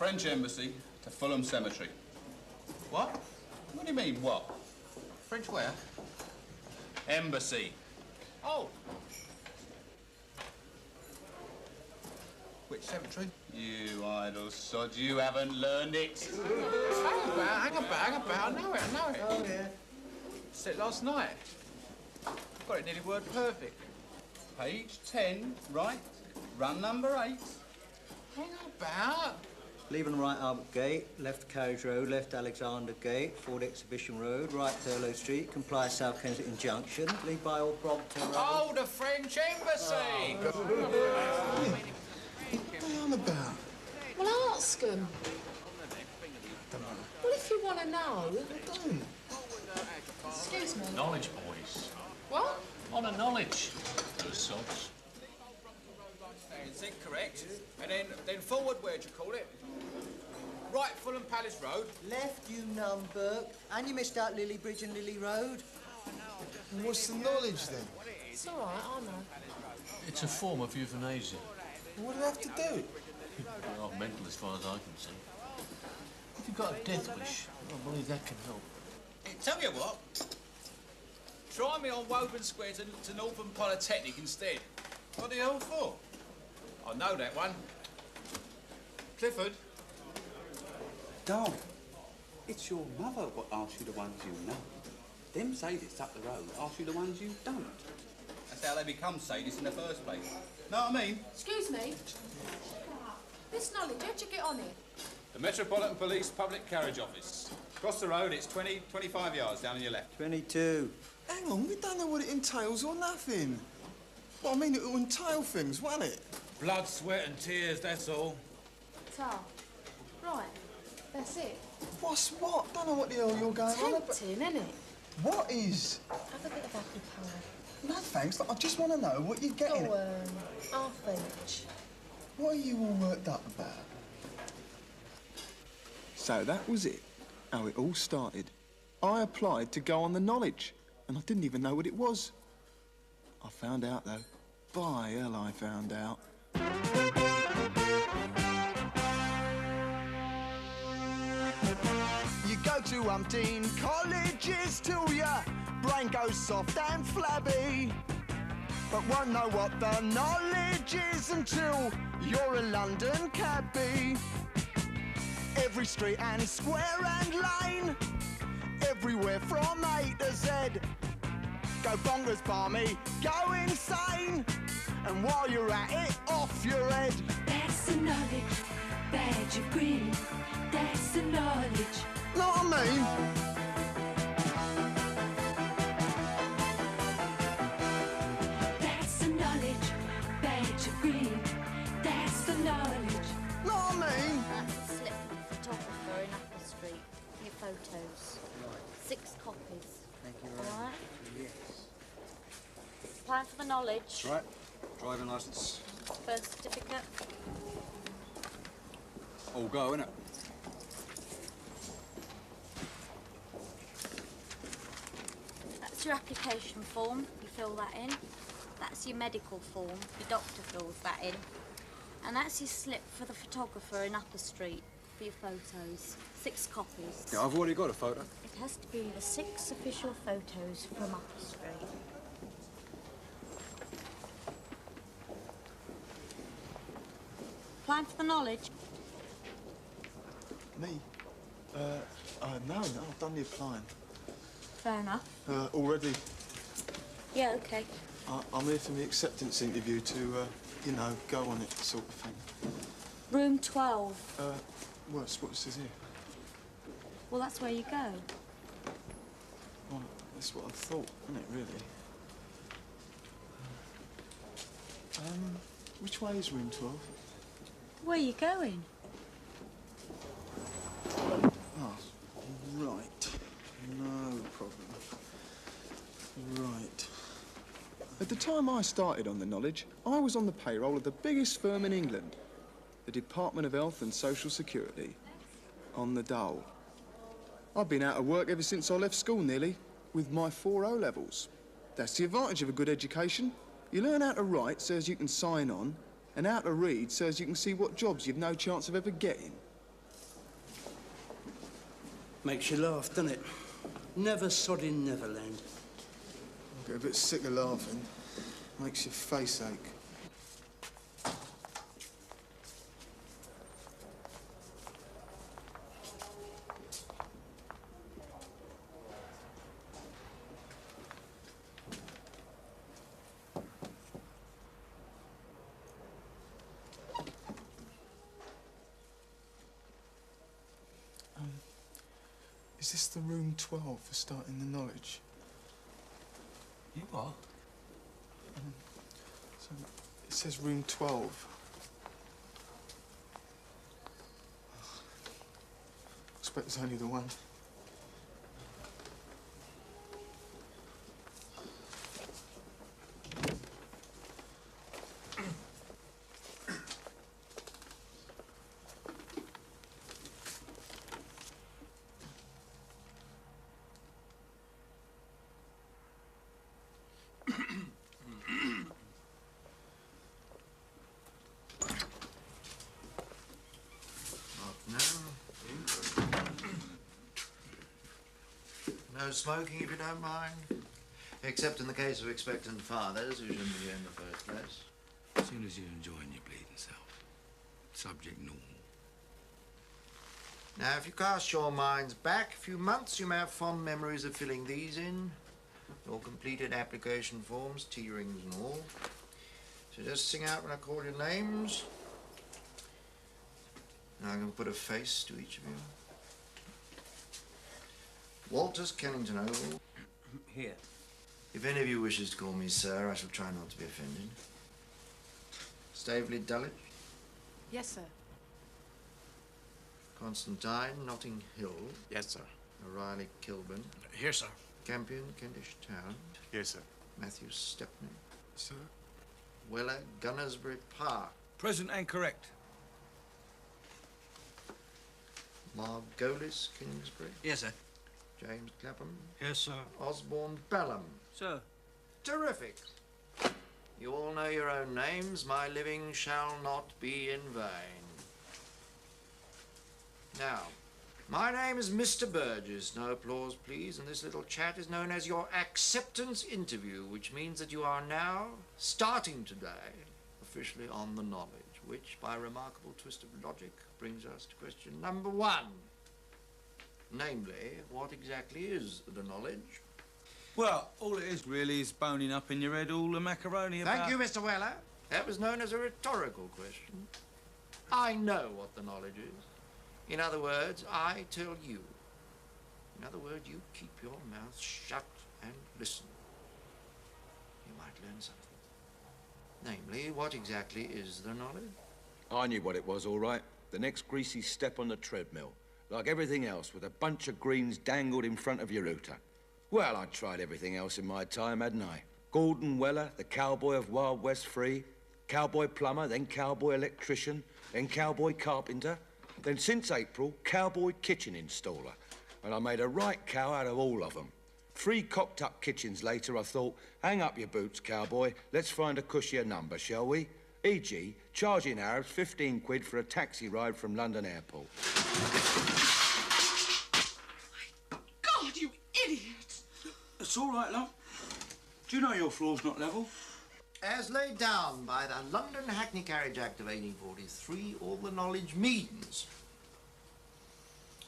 French Embassy to Fulham Cemetery. What? What do you mean, what? French where? Embassy. Oh. Which cemetery? You idle sod, you haven't learned it. Hang about. I know it. Oh, yeah. Said it last night. Got it nearly word perfect. Page 10, right? Run number 8. Hang about. Leaving right Albert Gate, left Carriage Road, left Alexander Gate, Ford Exhibition Road, right Thurlow Street, comply South Kensington Junction, leave by Old Brompton Road. Oh, the French Embassy! What are you on about? Well, ask them. Well, if you want to know. Excuse me. Knowledge, boys. What? On a knowledge. Those sods. Is that correct? And then forward, where'd you call it? Right, Fulham Palace Road. Left you number, and you missed out Lily Bridge and Lily Road. What's the knowledge then? It's all right, I know. It's a form of euthanasia. What do I have to do? Well, mental as far as I can see. If you've got a death wish, I believe that can help. Tell you what. Try me on Woburn Square to Northern Polytechnic instead. What the hell for? I know that one. Clifford. Darling, it's your mother what asks you the ones you know. Them sadists up the road ask you the ones you don't. That's how they become sadists in the first place. Know what I mean? Excuse me. This knowledge, how'd you get on it? The Metropolitan Police Public Carriage Office. Across the road, it's 25 yards down on your left. 22. Hang on, we don't know what it entails or nothing. Well, I mean, it'll entail things, won't it? Blood, sweat and tears, that's all. Ta. Right. That's it. What's what? Don't know what the hell you're going on about. Tempting, isn't it? What is? Have a bit of apple pie. No, thanks. Look, I just want to know what you're getting Go, at. half each. What are you all worked up about? So that was it, how it all started. I applied to go on the knowledge, and I didn't even know what it was. I found out, though. By hell, I found out. You go to umpteen colleges till your brain goes soft and flabby, but won't know what the knowledge is until you're a London cabbie. Every street and square and lane, everywhere from A to Z. Go bonkers, barmy, go insane, and while you're at it, off your head. That's the knowledge, badge of green. That's the knowledge. Know what I mean? That's the knowledge, badge of green. That's the knowledge. Know what I mean? That's a slip from the photographer in Apple Street. Your photos. 6 copies. Thank you very All right? much. Yes. Apply for the knowledge. That's right. Driving licence. Birth certificate. All go, innit? That's your application form. You fill that in. That's your medical form. Your doctor fills that in. And that's your slip for the photographer in Upper Street for your photos. 6 copies. Yeah, I've already got a photo. It has to be the 6 official photos from Upper Street. Applying for the knowledge. Me? No, I've done the applying. Fair enough. Already. Yeah, okay. I'm here for the acceptance interview to, you know, go on it sort of thing. Room 12. What's it says here? Well, that's where you go. Well, that's what I thought, isn't it, really? Which way is room 12? Where are you going? Oh, right. No problem. Right. At the time I started on the knowledge, I was on the payroll of the biggest firm in England, the Department of Health and Social Security, on the dole. I've been out of work ever since I left school, nearly, with my 4 O-levels. That's the advantage of a good education. You learn how to write so as you can sign on, and how to read so as you can see what jobs you've no chance of ever getting. Makes you laugh, doesn't it? Never sodding Neverland. I get a bit sick of laughing. Makes your face ache. Is this the room 12 for starting the knowledge? You what? So it says room 12. I expect it's only the one. No smoking, if you don't mind. Except in the case of expectant fathers, who shouldn't be here in the first place. As soon as you're enjoying your bleeding self. Subject normal. Now, if you cast your minds back a few months, you may have fond memories of filling these in. Your completed application forms, T-rings and all. So just sing out when I call your names. Now I can put a face to each of you. Walters, Kennington Oval. Here. If any of you wishes to call me sir, I shall try not to be offended. Staveley, Dulwich. Yes, sir. Constantine, Notting Hill. Yes, sir. O'Reilly, Kilburn. Here, sir. Campion, Kentish Town. Yes, sir. Matthews, Stepney. Sir? Weller, Gunnersbury Park. Present and correct. Margolis, Kingsbury. Yes, sir. James Clapham. Yes, sir. Osborne, Pelham. Sir. Terrific. You all know your own names. My living shall not be in vain. Now, my name is Mr. Burgess. No applause, please. And this little chat is known as your acceptance interview, which means that you are now, starting today, officially on the knowledge, which, by a remarkable twist of logic, brings us to question number 1. Namely, what exactly is the knowledge? Well, all it is really is boning up in your head all the macaroni about... Thank you, Mr. Weller. That was known as a rhetorical question. I know what the knowledge is. In other words, I tell you. In other words, you keep your mouth shut and listen. You might learn something. Namely, what exactly is the knowledge? I knew what it was, all right. The next greasy step on the treadmill. Like everything else, with a bunch of greens dangled in front of your router. Well, I'd tried everything else in my time, hadn't I? Gordon Weller, the cowboy of Wild West Free, cowboy plumber, then cowboy electrician, then cowboy carpenter, then since April, cowboy kitchen installer. And I made a right cow out of all of them. 3 cocked-up kitchens later, I thought, hang up your boots, cowboy. Let's find a cushier number, shall we? E.g., charging Arabs 15 quid for a taxi ride from London Airport. God, you idiot! It's all right, love. Do you know your floor's not level? As laid down by the London Hackney Carriage Act of 1843, all the knowledge means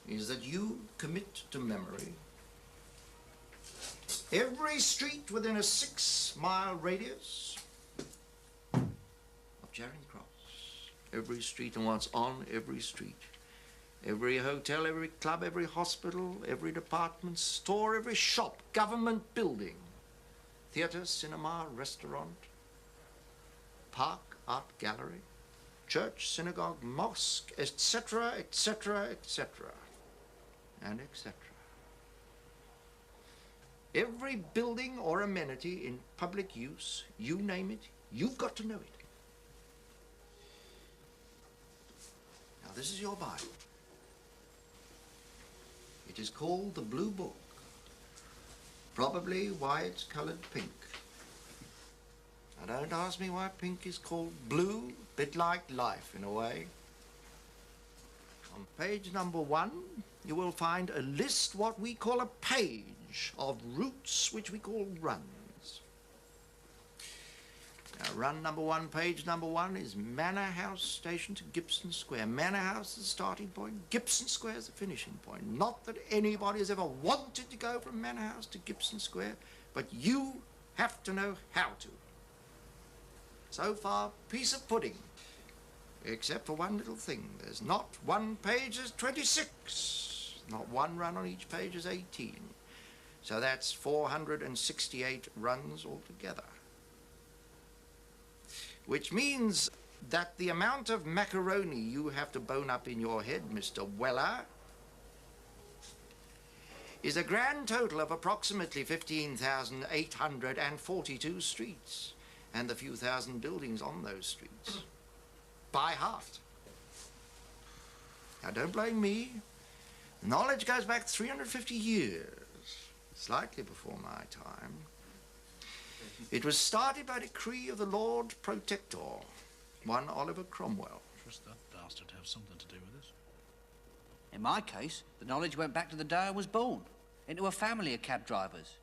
is that you commit to memory every street within a 6-mile radius of Charing Cross. Every street and what's on every street. Every hotel, every club, every hospital, every department store, every shop, government building, theatre, cinema, restaurant, park, art gallery, church, synagogue, mosque, etc., etc., etc., and etc. Every building or amenity in public use, you name it, you've got to know it. Now, this is your Bible. It is called the Blue Book. Probably why it's coloured pink. Now, don't ask me why pink is called blue, bit like life in a way. On page number 1, you will find a list, what we call a page, of routes which we call runs. Now, run number one, page number one, is Manor House Station to Gibson Square. Manor House is the starting point, Gibson Square is the finishing point. Not that anybody has ever wanted to go from Manor House to Gibson Square, but you have to know how to. So far, piece of pudding. Except for one little thing. There's not one page, there's 26. Not one run on each page is 18. So that's 468 runs altogether. Which means that the amount of macaroni you have to bone up in your head, Mr. Weller, is a grand total of approximately 15,842 streets and the few thousand buildings on those streets. By heart. Now, don't blame me. Knowledge goes back 350 years, slightly before my time. It was started by decree of the Lord Protector, one Oliver Cromwell. Trust that bastard to have something to do with this. In my case, the knowledge went back to the day I was born, into a family of cab drivers.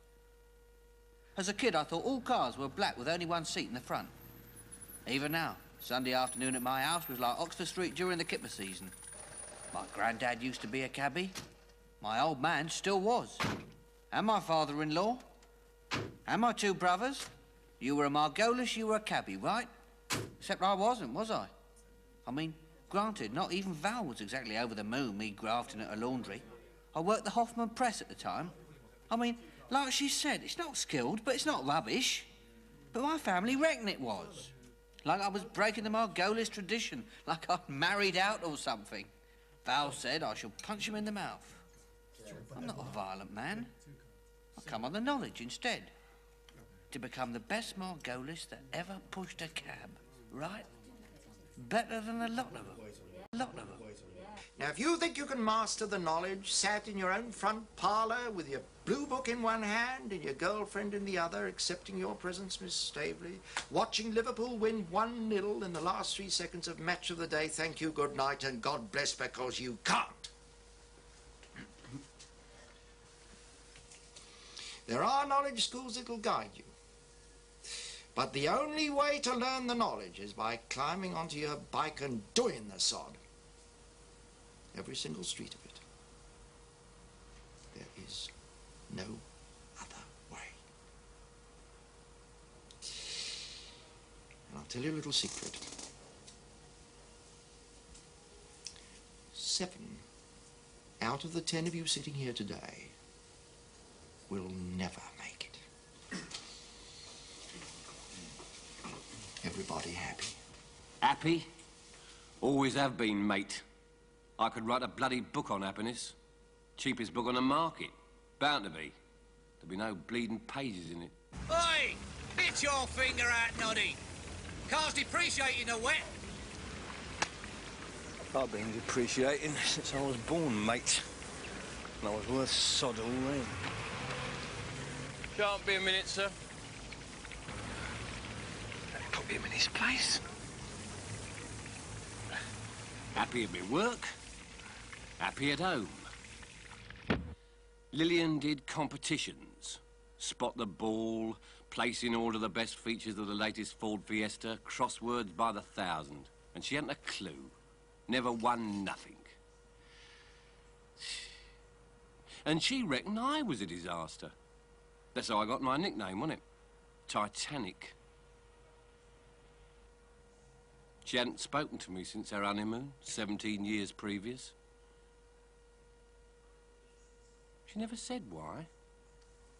As a kid, I thought all cars were black with only one seat in the front. Even now, Sunday afternoon at my house was like Oxford Street during the kipper season. My granddad used to be a cabbie. My old man still was. And my father-in-law. And my two brothers. You were a Margolis, you were a cabbie, right? Except I wasn't, was I? I mean, granted, not even Val was exactly over the moon, me grafting at a laundry. I worked the Hoffman Press at the time. I mean, like she said, it's not skilled, but it's not rubbish. But my family reckoned it was. Like I was breaking the Margolis tradition, like I'd married out or something. Val said I shall punch him in the mouth. I'm not a violent man. I come on the knowledge instead. To become the best Margolis that ever pushed a cab, right? Better than a lot of them. A lot of them. Now, if you think you can master the knowledge, sat in your own front parlour with your blue book in one hand and your girlfriend in the other, accepting your presence, Miss Staveley, watching Liverpool win 1-0 in the last 3 seconds of match of the day, thank you, good night, and God bless, because you can't. There are knowledge schools that will guide you. But the only way to learn the knowledge is by climbing onto your bike and doing the sod. Every single street of it. There is no other way. And I'll tell you a little secret. 7 out of the 10 of you sitting here today will never make it. Everybody happy? Happy? Always have been, mate. I could write a bloody book on happiness. Cheapest book on the market. Bound to be. There'll be no bleeding pages in it. Oi! Get your finger out, Noddy. Car's depreciating the wet. I've been depreciating since I was born, mate. And I was worth sod all then. Shan't be a minute, sir. Put him in his place. Happy at my work. Happy at home. Lillian did competitions. Spot the ball, place in order the best features of the latest Ford Fiesta, crosswords by the 1,000. And she hadn't a clue. Never won nothing. And she reckoned I was a disaster. That's how I got my nickname, wasn't it? Titanic. She hadn't spoken to me since her honeymoon, 17 years previous. She never said why.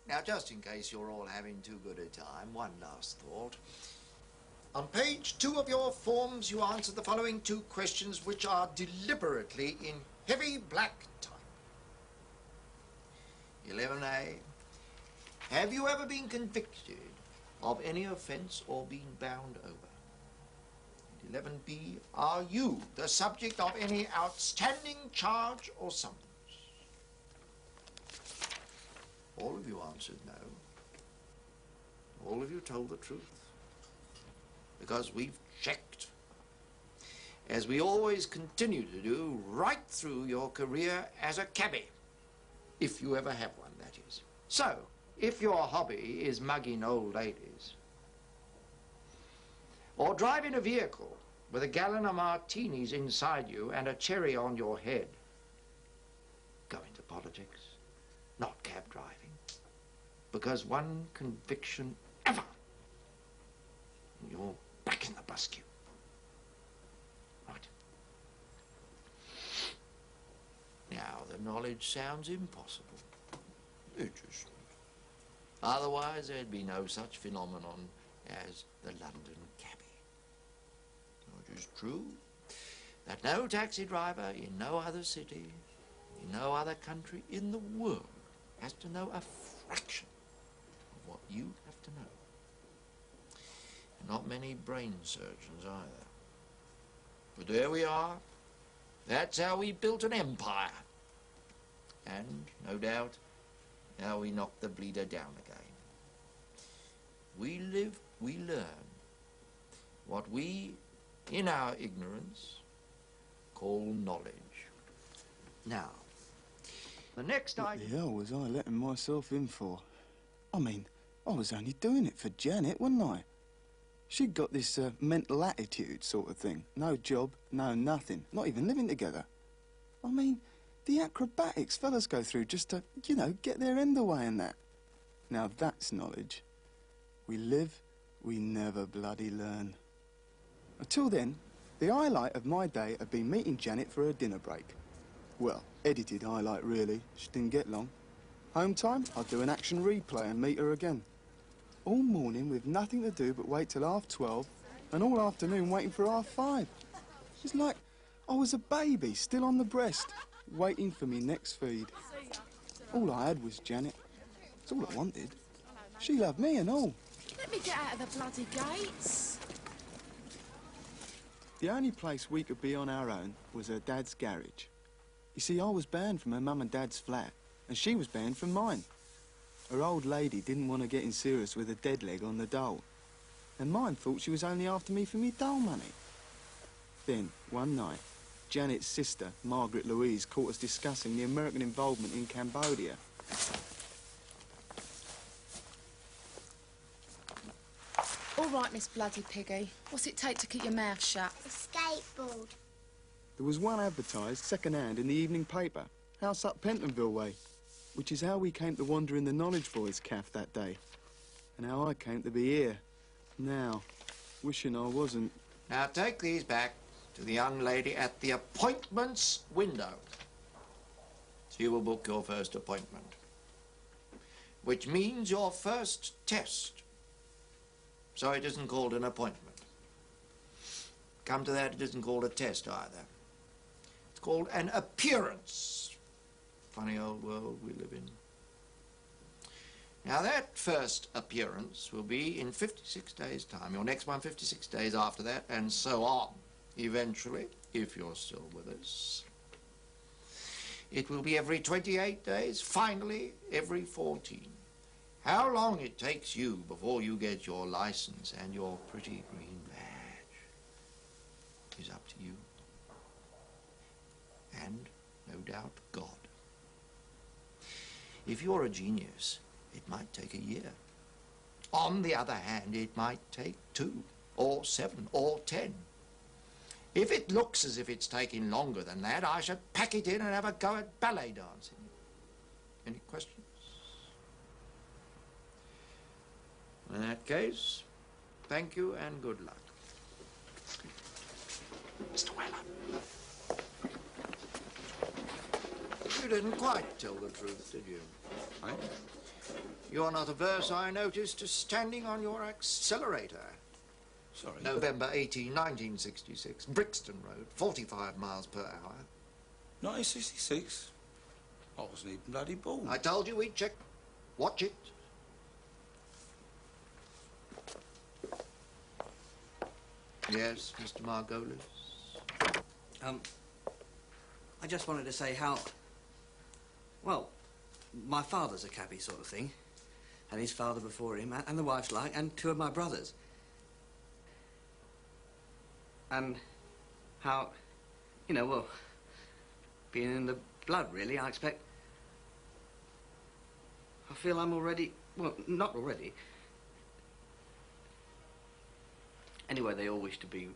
Now, just in case you're all having too good a time, one last thought. On page 2 of your forms, you answer the following 2 questions, which are deliberately in heavy black type. 11A. Have you ever been convicted of any offence or been bound over? 11B. Are you the subject of any outstanding charge or summons? All of you answered no. All of you told the truth. Because we've checked. as we always continue to do right through your career as a cabbie. If you ever have one, that is. So, if your hobby is mugging old ladies, or driving a vehicle with a gallon of martinis inside you and a cherry on your head, go into politics, not cab driving. Because one conviction ever, and you're back in the bus queue. Right. Now, the knowledge sounds impossible. It isn't. Otherwise, there'd be no such phenomenon as the London cabbie. It is true that no taxi driver in no other city, in no other country in the world has to know a fraction of what you have to know. And not many brain surgeons either. But there we are. That's how we built an empire. And, no doubt, how we knocked the bleeder down again. We live, we learn. What we, in our ignorance, call knowledge. Now, the next What the hell was I letting myself in for? I mean, I was only doing it for Janet, wasn't I? She'd got this mental attitude sort of thing. No job, no nothing, not even living together. I mean, the acrobatics fellas go through just to, you know, get their end away and that. Now that's knowledge. We live, we never bloody learn. Until then, the highlight of my day had been meeting Janet for her dinner break. Well, edited highlight really, she didn't get long. Home time, I'd do an action replay and meet her again. All morning with nothing to do but wait till 12:30 and all afternoon waiting for 5:30. It's like I was a baby still on the breast, waiting for me next feed. All I had was Janet. That's all I wanted. She loved me and all. Let me get out of the bloody gates. The only place we could be on our own was her dad's garage. You see, I was banned from her mum and dad's flat, and she was banned from mine. Her old lady didn't want to get in serious with a dead leg on the dole, and mine thought she was only after me for me dole money. Then, one night, Janet's sister, Margaret Louise, caught us discussing the American involvement in Cambodia. All right, Miss Bloody Piggy. What's it take to keep your mouth shut? A skateboard. There was one advertised second-hand in the evening paper, house up Pentonville way, which is how we came to wander in the Knowledge Boys' caff that day, and how I came to be here, now, wishing I wasn't. Now take these back to the young lady at the appointments window. She will book your first appointment, which means your first test. So it isn't called an appointment. Come to that, it isn't called a test either. It's called an appearance. Funny old world we live in. Now that first appearance will be in 56 days' time. Your next one 56 days after that, and so on. Eventually, if you're still with us. It will be every 28 days, finally every 14. How long it takes you before you get your license and your pretty green badge is up to you. And, no doubt, God. If you're a genius, it might take a year. On the other hand, it might take 2, or 7, or 10. If it looks as if it's taking longer than that, I should pack it in and have a go at ballet dancing. Any questions? In that case, thank you and good luck. Mr. Weller. You didn't quite tell the truth, did you? Eh? You're not averse, I noticed, to standing on your accelerator. Sorry. November 18, 1966, Brixton Road, 45 miles per hour. 1966? I wasn't even bloody born. I told you we'd check. Watch it. Yes, Mr. Margolis? I just wanted to say how... Well, my father's a cabbie sort of thing. And his father before him, and the wife's like, and 2 of my brothers. And how, you know, well, being in the blood, really, I expect. I feel I'm already, well, not already. Anyway, they all wish to be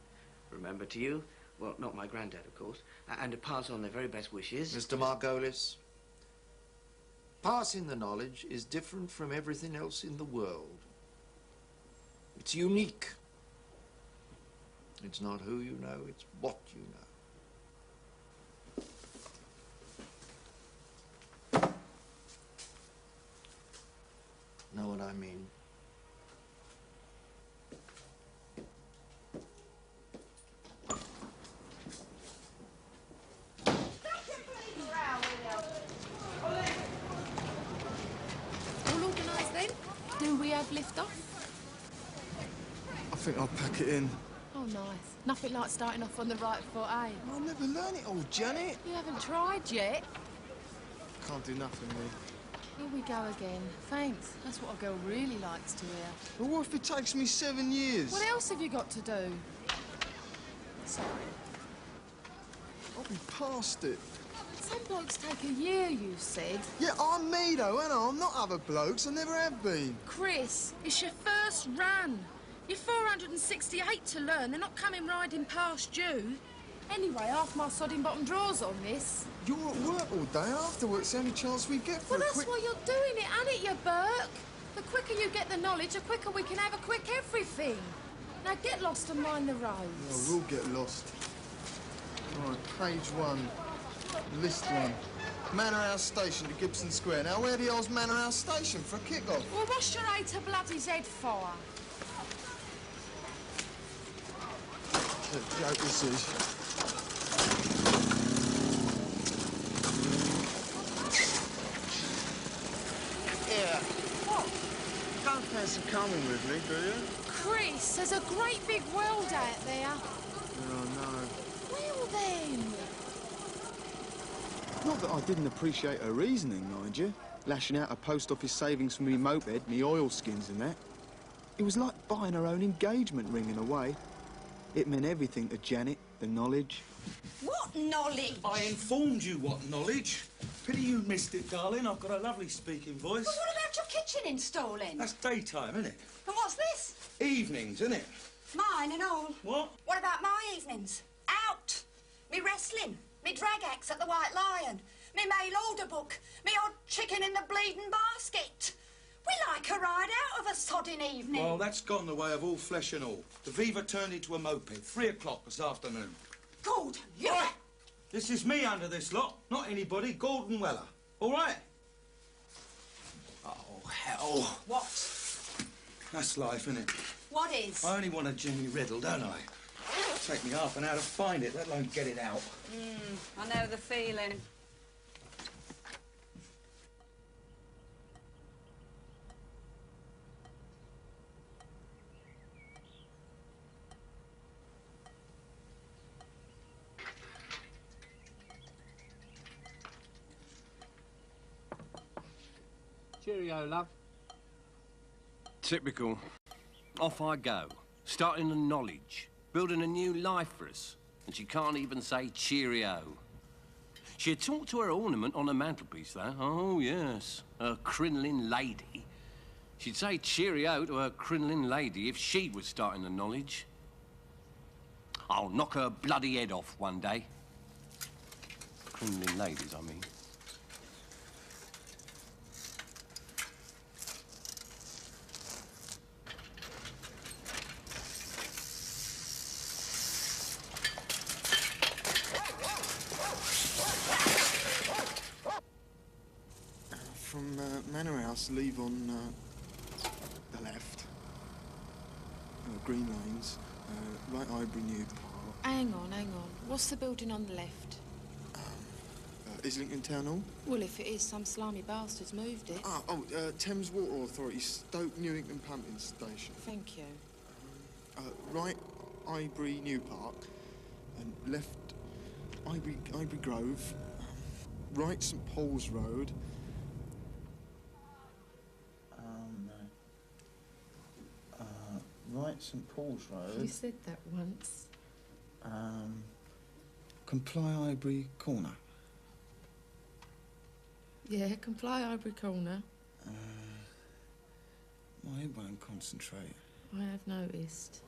remembered to you. Well, not my granddad, of course. And to pass on their very best wishes. Mr. Margolis, passing the knowledge is different from everything else in the world. It's unique. It's not who you know, it's what you know. Know what I mean? All organised then? Do we have lift off? I think I'll pack it in. Oh, nice. Nothing like starting off on the right foot, eh? I'll never learn it all, Janet. You haven't tried yet. Can't do nothing, me. Here we go again. Thanks. That's what a girl really likes to hear. But what if it takes me 7 years? What else have you got to do? Sorry. I'll be past it. Some blokes take a year, you said. Yeah, I'm me, though, ain't I? I'm not other blokes. I never have been. Chris, it's your first run. You're 468 to learn. They're not coming riding past you. Anyway, half my sodding bottom drawers on this. You're at work all day. After work's the only chance we get for Well, a that's quick... why you're doing it, ain't it, you Burke? The quicker you get the knowledge, the quicker we can have a quick everything. Now get lost and mind the roads. Oh, we'll get lost. Right, page 1, list 1. Manor House Station to Gibson Square. Now, where the hell's Manor House Station for a kick-off? Well, what's your A to Bloody's head for? What joke this is. Yeah. What? Don't fancy coming with me, do you? Chris, there's a great big world out there. Oh, no. Well, then. Not that I didn't appreciate her reasoning, mind you. Lashing out her post office savings for me moped, me oilskins and that. It was like buying her own engagement ring in a way. It meant everything to Janet, the knowledge. What knowledge? I informed you what knowledge. Pity you missed it, darling. I've got a lovely speaking voice. Well, what about your kitchen installing? That's daytime, isn't it? And what's this? Evenings, isn't it? Mine and all. What? What about my evenings? Out. Me wrestling. Me drag acts at the White Lion. Me mail order book. Me odd chicken in the bleeding basket. We like a ride out of a sodding evening. Well, that's gone the way of all flesh and all. The Viva turned into a moped. 3 o'clock this afternoon. Gordon, you... This is me under this lot, not anybody. Gordon Weller. All right? Oh, hell. What? That's life, isn't it? What is? I only want a Jimmy Riddle, don't I? Take me half an hour to find it, let alone get it out. I know the feeling. Cheerio, love. Typical. Off I go, starting the knowledge, building a new life for us, and she can't even say cheerio. She'd talk to her ornament on the mantelpiece, though. Oh, yes, her crinoline lady. She'd say cheerio to her crinoline lady if she was starting the knowledge. I'll knock her bloody head off one day. Crinoline ladies, I mean. From Manor House, leave on the left. Green Lanes, right Ivory New Park. Hang on. What's the building on the left? Islington Town Hall? Well, if it is, some slimy bastards moved it. Thames Water Authority, Stoke Newington Pumping Station. Thank you. Right Ivory New Park, and left Ivory Grove, right St Paul's Road. Right, St Paul's Road. You said that once. Comply Highbury Corner. Yeah, Comply Highbury Corner. My head won't concentrate. I have noticed.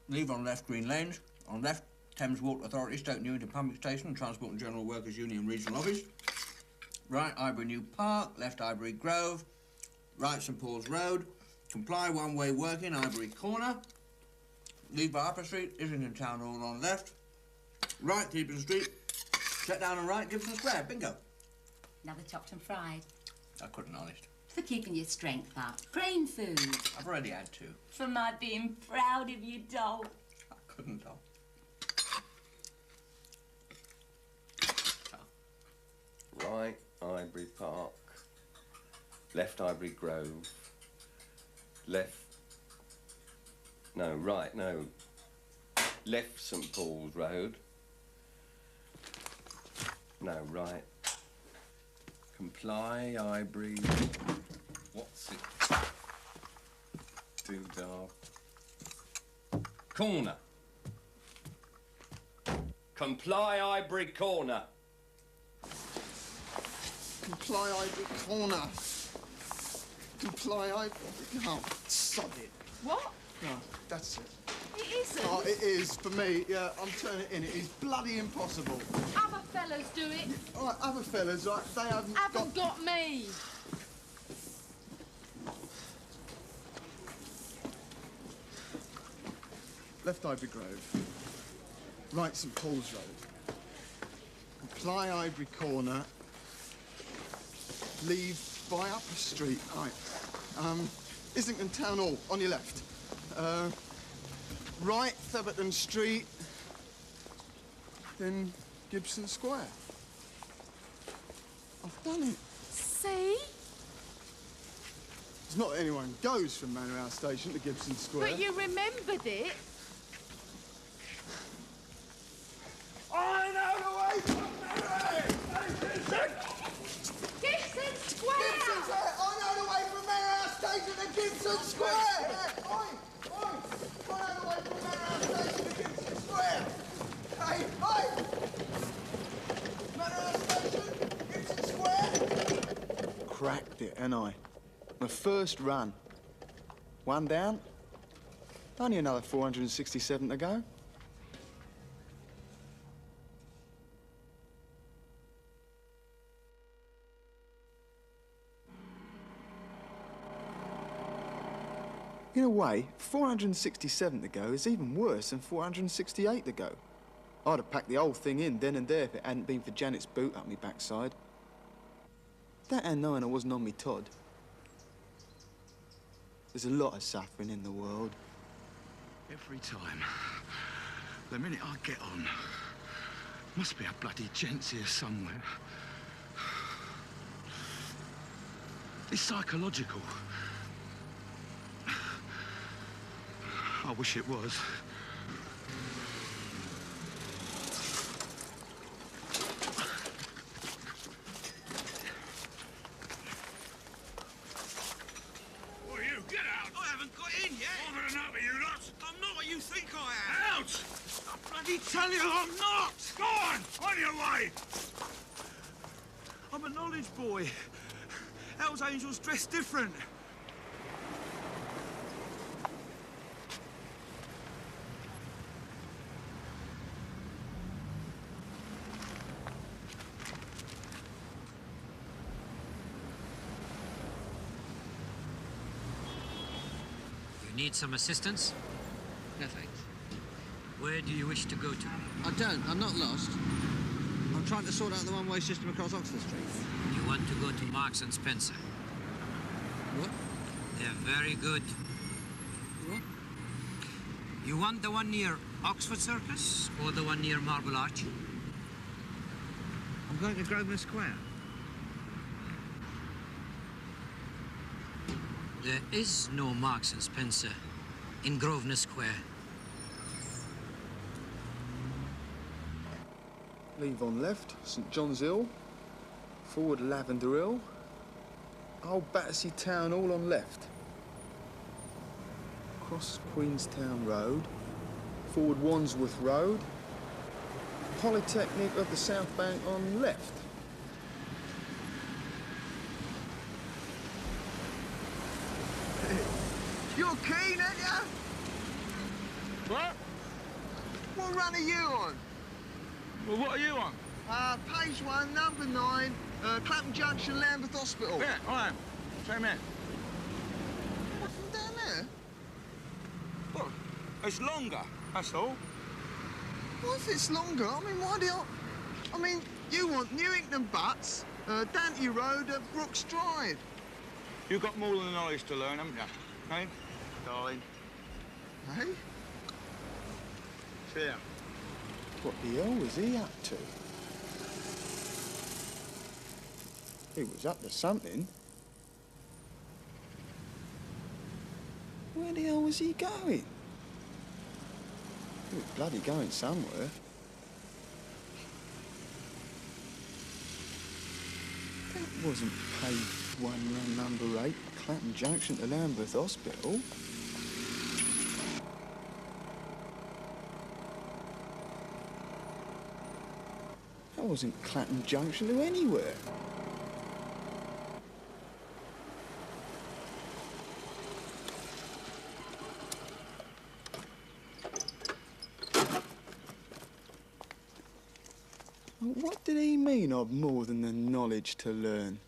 Leave on left, Green Lanes. On left, Thames Water Authority, Stoke Newington Pumping Station, Transport and General Workers Union Regional Office. Right, Highbury New Park. Left, Highbury Grove. Right, St Paul's Road. Comply one-way working, Highbury Corner. Leave by Upper Street, Islington Town Hall on left. Right, Gibson Street. Set down and right, Gibson Square. Bingo. Another chopped and fried. I couldn't, honest. For keeping your strength up. Brain food. I've already had two. For my being proud of you, doll. I couldn't, doll. Right, Highbury Park. Left, Highbury Grove. Left... No, right, no. Left, St Paul's Road. No, right. Comply, Highbury... What's it? Doodah. Corner. Comply, Highbury Corner. Comply Highbury Corner. Comply Highbury... Oh, sod it. What? No, that's it. It isn't. Oh, it is, for me. Yeah, I'm turning it in. It is bloody impossible. Other fellas do it. All right, other fellas, right, they haven't got me. Left Highbury Grove. Right, St Paul's Road. Comply Highbury Corner. Leave by Upper Street. Right. Islington Town Hall, on your left. Right, Theberton Street. Then Gibson Square. I've done it. See? It's not that anyone goes from Manor House Station to Gibson Square. But you remembered it. I know the way from Manor! Gibson Square! Gibson Square! I know the way from Manor House Station to Gibson Square! Oi! Oi! I know the way from Manor House Station to Gibson Square! Hey! Oi! Manor House Station, Gibson Square! Cracked it, ain't I? My first run. One down. Only another 467 to go. In a way, 467 to go is even worse than 468 to go. I'd have packed the whole thing in then and there if it hadn't been for Janet's boot up me backside. That and knowing I wasn't on me Todd. There's a lot of suffering in the world. Every time. The minute I get on, must be a bloody gents here somewhere. It's psychological. I wish it was. Well, you, get out! I haven't got in yet! I'm had enough of you lot! I'm not what you think I am! Out! I bloody tell you I'm not! Go on your way! I'm a knowledge boy. Hell's Angels dress different. Need some assistance? No, thanks. Where do you wish to go to? I don't. I'm not lost. I'm trying to sort out the one-way system across Oxford Street. You want to go to Marks and Spencer? What? They're very good. What? You want the one near Oxford Circus or the one near Marble Arch? I'm going to Grosvenor Square. There is no Marks and Spencer in Grosvenor Square. Leave on left, St John's Hill. Forward Lavender Hill. Old Battersea Town all on left. Cross Queenstown Road, forward Wandsworth Road, Polytechnic of the South Bank on left. You're keen, ain't ya? What? What run are you on? Well, what are you on? Page 1, number 9, Clapham Junction, Lambeth Hospital. Yeah, I am. Same here. Nothing down there? Well, it's longer, that's all. What if it's longer? I mean, why do you... I mean, you want Newington Butts, Dante Road, Brooks Drive. You've got more than the knowledge to learn, haven't you? Hey, darling? Hey? See ya. What the hell was he up to? He was up to something. Where the hell was he going? He was bloody going somewhere. That wasn't page 1, run number 8, Clapham Junction to Lambeth Hospital. That wasn't Clapham Junction to anywhere. What did he mean, I've more than the knowledge to learn?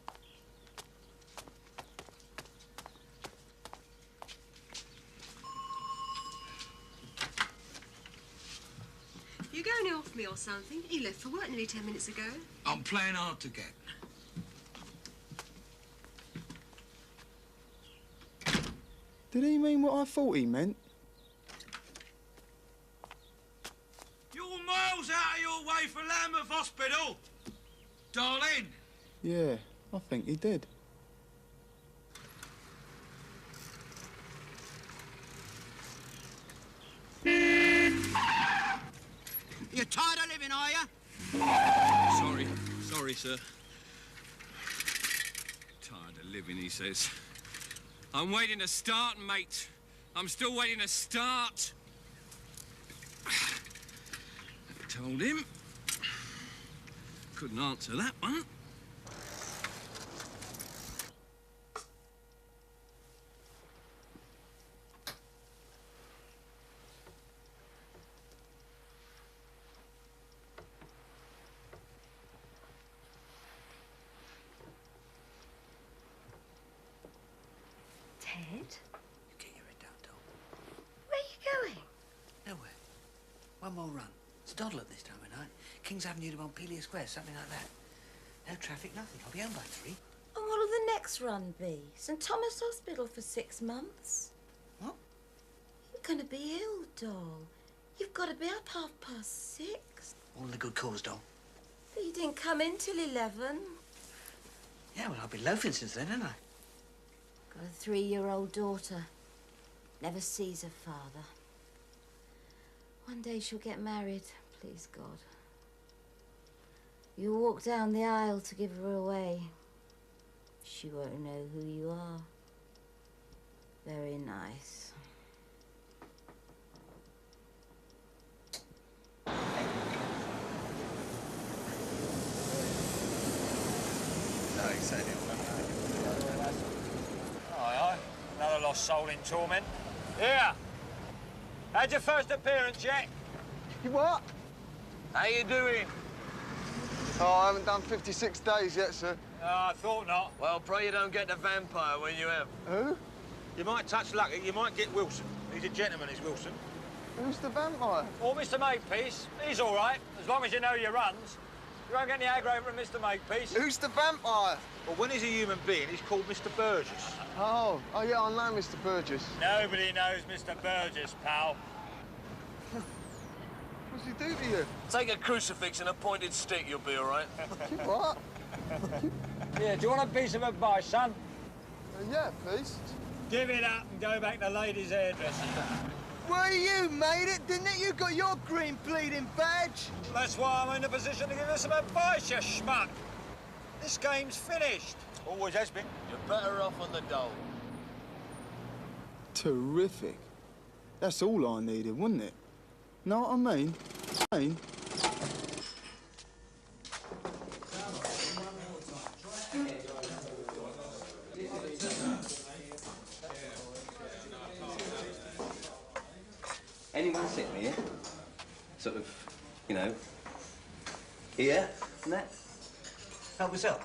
You going off me or something? You left for work nearly 10 minutes ago. I'm playing hard to get. Did he mean what I thought he meant? You're miles out of your way for Lambeth Hospital, darling. Yeah, I think he did. You're tired of living, are you? Sorry, sir. Tired of living, he says. I'm waiting to start, mate. I'm still waiting to start. I told him. Couldn't answer that one. Ted? Get your head down, Dol. Where are you going? Nowhere. One more run. It's Doddle at this time of night. King's Avenue to Montpelier Square, something like that. No traffic, nothing. I'll be home by 3. And what'll the next run be? St Thomas Hospital for 6 months? What? You're going to be ill, Doll. You've got to be up 6:30. All in the good cause, Dol. But you didn't come in till 11. Yeah, well, I've been loafing since then, haven't I? Got a 3-year-old daughter. Never sees her father. One day she'll get married, please God. You walk down the aisle to give her away. She won't know who you are. Very nice. No, he said it. Aye, another lost soul in torment. Here. Had your first appearance yet? You what? How you doing? Oh, I haven't done 56 days yet, sir. I thought not. Well, pray you don't get the vampire when you have. Who? You might touch luck. You might get Wilson. He's a gentleman, is Wilson. Who's the vampire? Or Mr. Makepeace. He's all right, as long as you know your runs. You won't get any aggro from Mr. Makepeace. Who's the vampire? Well, when he's a human being, he's called Mr. Burgess. Oh, yeah, I know Mr. Burgess. Nobody knows Mr. Burgess, pal. What's he do to you? Take a crucifix and a pointed stick, you'll be all right. What? Yeah, do you want a piece of advice, son? Yeah, please. Give it up and go back to ladies' hairdressing. Well, you made it, didn't it? You got your green bleeding badge. That's why I'm in a position to give you some advice, you schmuck. This game's finished. Always has been. You're better off on the dole. Terrific. That's all I needed, wasn't it? Know what I mean? Anyone sitting here? Sort of, you know, here and that? Help us out.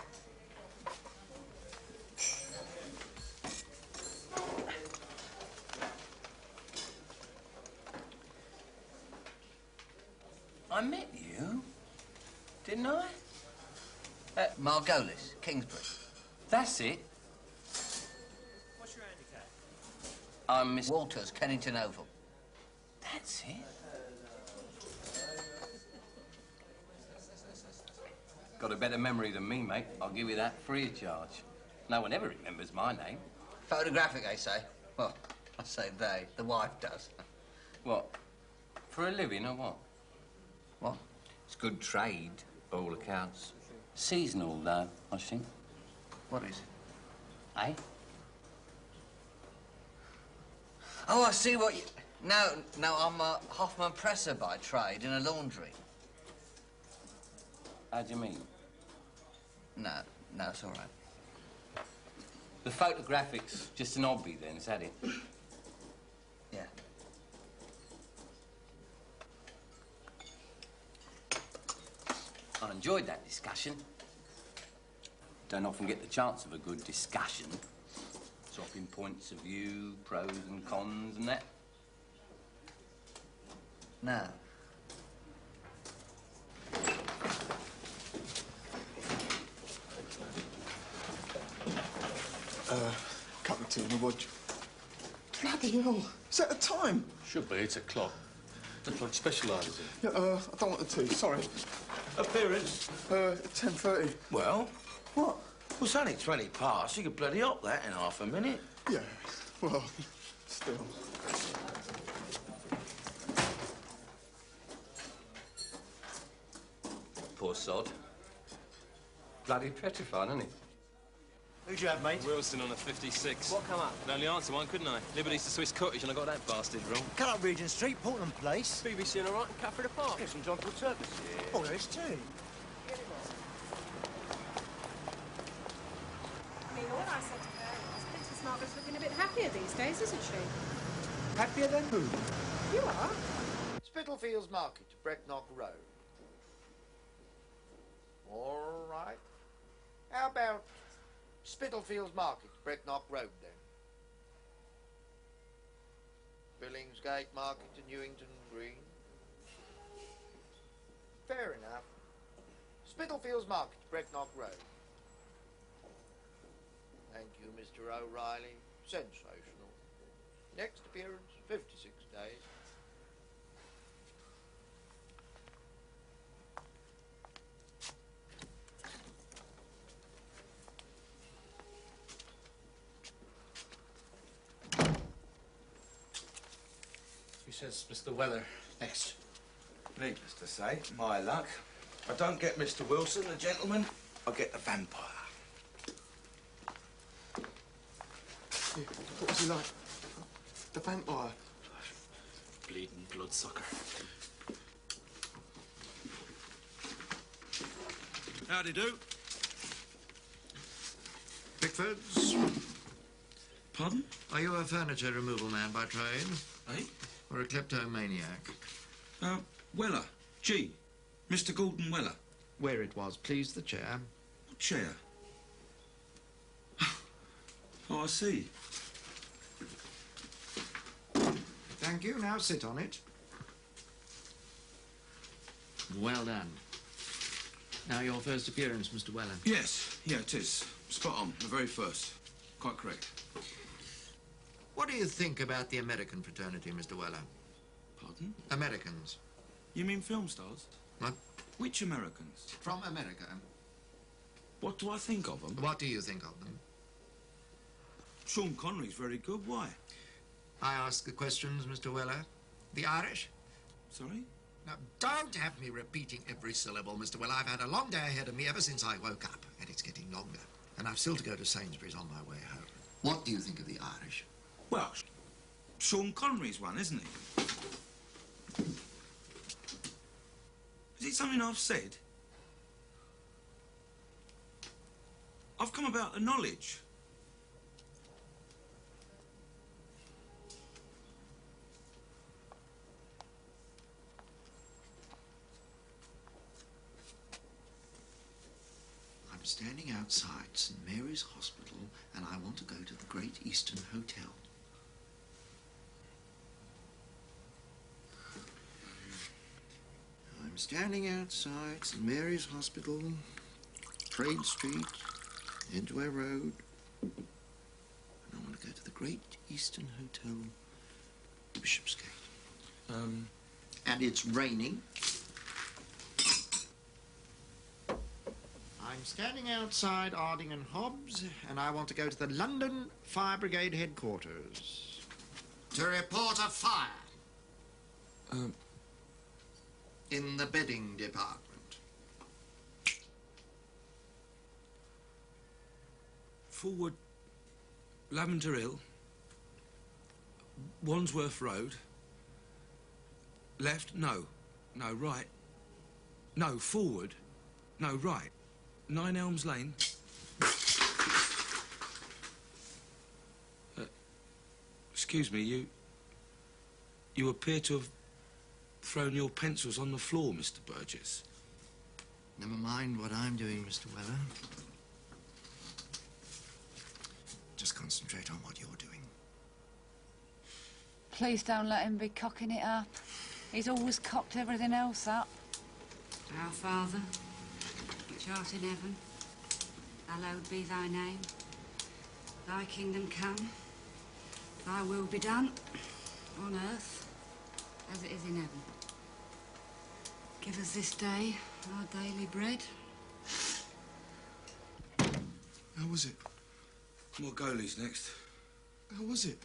I met you, didn't I? At Margolis, Kingsbury. That's it. What's your handicap? I'm Miss Walters, Kennington Oval. That's it. Got a better memory than me, mate. I'll give you that free of charge. No one ever remembers my name. Photographic, they say. Well, I say they. The wife does. What? For a living or what? What? It's good trade, by all accounts. Seasonal, though, I think. What is? Eh? Oh, I see what you... No, I'm a Hoffman presser by trade in a laundry. How do you mean? No, it's all right. The photographics, just an hobby then, is that it? Yeah. I enjoyed that discussion. Don't often get the chance of a good discussion. Swapping points of view, pros and cons and that. No. Cup of tea and a watch. Bloody hell. Is that the time? Should be. It's a clock. The clock specialises in. Yeah, I don't want the tea, sorry. Appearance? 10:30. Well? What? Well, it's only 20 past. You could bloody up that in half a minute. Yeah, well, still. Poor sod. Bloody petrified, isn't he? Who'd you have, mate? Wilson on a 56. What come up? I could only answer one, couldn't I? Liberty's the Swiss Cottage, and I got that bastard wrong. Cut up Regent Street, Portland Place. BBC and all right, and Catford Park. Yes, St John's Wood Circus. Oh, there is too. I mean, all I said to her was Princess Margaret's looking a bit happier these days, isn't she? Happier than who? You are. Spitalfields Market, Brecknock Road. All right. How about Spitalfields Market, Brecknock Road, then? Billingsgate Market to Newington Green. Fair enough. Spitalfields Market, Brecknock Road. Thank you, Mr. O'Reilly. Sensational. Next appearance, 56 days. Who says Mr. Weller next? Needless to say, my luck. I don't get Mr. Wilson, the gentleman. I get the vampire. Yeah, what was he like? The vampire? Bleeding bloodsucker. Howdy do. Pickfords? Pardon? Are you a furniture removal man by trade? Eh? Or a kleptomaniac? Weller. G. Mr. Gordon Weller. Where it was, please, the chair. What chair? Oh, I see. Thank you. Now sit on it. Well done. Now your first appearance, Mr. Weller. Yes, yeah, it is. Spot on, the very first. Quite correct. What do you think about the American fraternity, Mr. Weller? Pardon? Americans. You mean film stars? What? Which Americans? From America. What do I think of them? What do you think of them? Sean Connery's very good. Why? I ask the questions, Mr. Weller. The Irish? Sorry? Now, don't have me repeating every syllable, Mr. Weller. I've had a long day ahead of me ever since I woke up, and it's getting longer. And I've still to go to Sainsbury's on my way home. What do you think of the Irish? Well, Sean Connery's one, isn't he? Is it something I've said? I've come about the knowledge. I'm standing outside St Mary's Hospital and I want to go to the Great Eastern Hotel. I'm standing outside St Mary's Hospital, Trade Street, Edgware Road, and I want to go to the Great Eastern Hotel, Bishopsgate. And it's raining. I'm standing outside Arding and Hobbs, and I want to go to the London Fire Brigade headquarters to report a fire. In the bedding department. Forward Lavender Hill, Wandsworth Road, left, no, right, no, forward, no, right, 9 Elms Lane. Excuse me, you appear to have thrown your pencils on the floor, Mr. Burgess. Never mind what I'm doing, Mr. Weller. Just concentrate on what you're doing. Please don't let him be cocking it up. He's always cocked everything else up. Our Father, which art in heaven, hallowed be thy name. Thy kingdom come, thy will be done, on earth as it is in heaven. Give us this day our daily bread. How was it? More goalies next. How was it?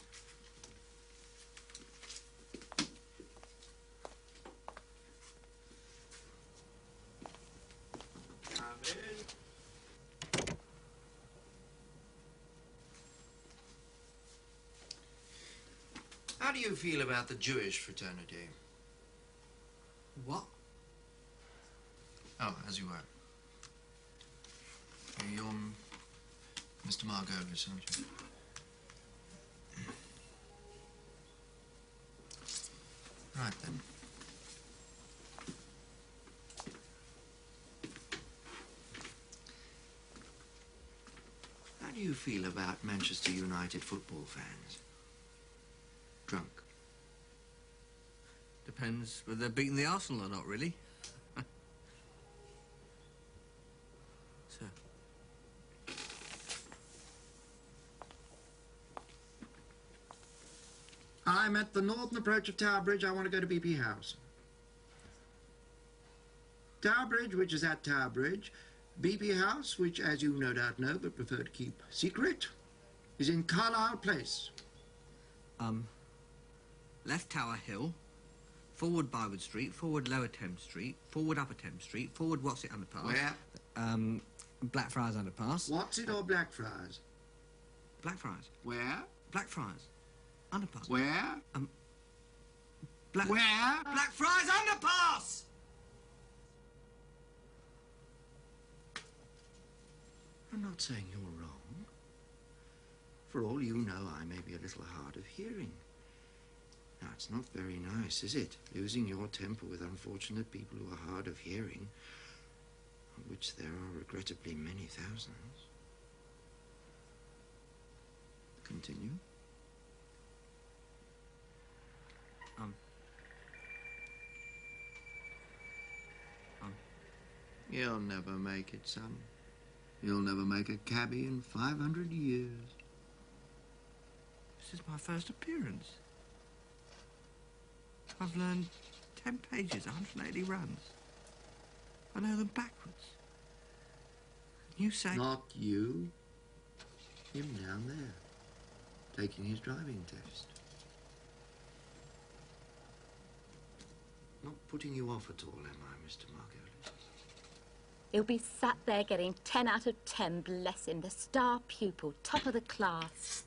How do you feel about the Jewish fraternity? What? Oh, as you were. You're Mr. Margolis, aren't you? Right, then. How do you feel about Manchester United football fans? Drunk? Depends whether they're beating the Arsenal or not, really. Sir. I'm at the northern approach of Tower Bridge. I want to go to BP House. Tower Bridge, which is at Tower Bridge. BP House, which, as you no doubt know, but prefer to keep secret, is in Carlisle Place. Left Tower Hill, forward Bywood Street, forward Lower Thames Street, forward Upper Thames Street, forward What's It Underpass. Where? Blackfriars Underpass. What's it or Blackfriars? Blackfriars. Where? Blackfriars. Underpass. Where? Where? Blackfriars Underpass! I'm not saying you're wrong. For all you know, I may be a little hard of hearing. Now, it's not very nice, is it? Losing your temper with unfortunate people who are hard of hearing, of which there are regrettably many thousands. Continue. You'll never make it, son. You'll never make a cabbie in 500 years. This is my first appearance. I've learned 10 pages, 180 runs. I know them backwards. You say... Not you. Him down there, taking his driving test. Not putting you off at all, am I, Mr. Margolis? He'll be sat there getting 10 out of 10, bless him, the star pupil, top of the class.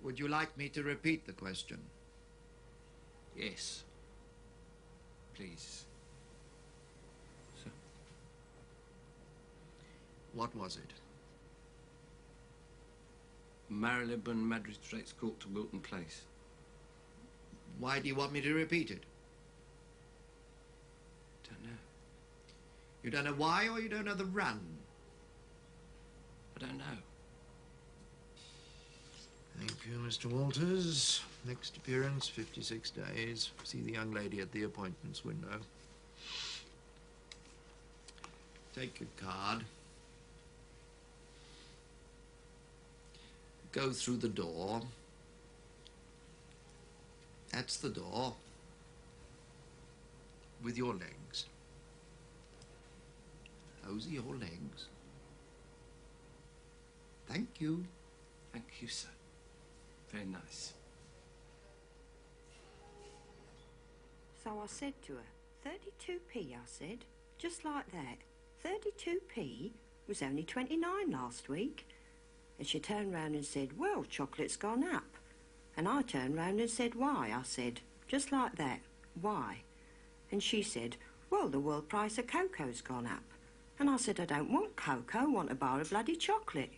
Would you like me to repeat the question? Yes. Please. Sir. What was it? Marylebone Magistrates Court to Wilton Place. Why do you want me to repeat it? Don't know. You don't know why, or you don't know the run? I don't know. Thank you, Mr. Walters. Next appearance, 56 days. See the young lady at the appointments window. Take your card. Go through the door. That's the door. With your legs. Those are your legs. Thank you. Thank you, sir. Very nice. So I said to her, 32p, I said, just like that. 32p was only 29 last week. And she turned round and said, well, chocolate's gone up. And I turned round and said, why? I said, just like that, why? And she said, well, the world price of cocoa's gone up. And I said, I don't want cocoa, I want a bar of bloody chocolate.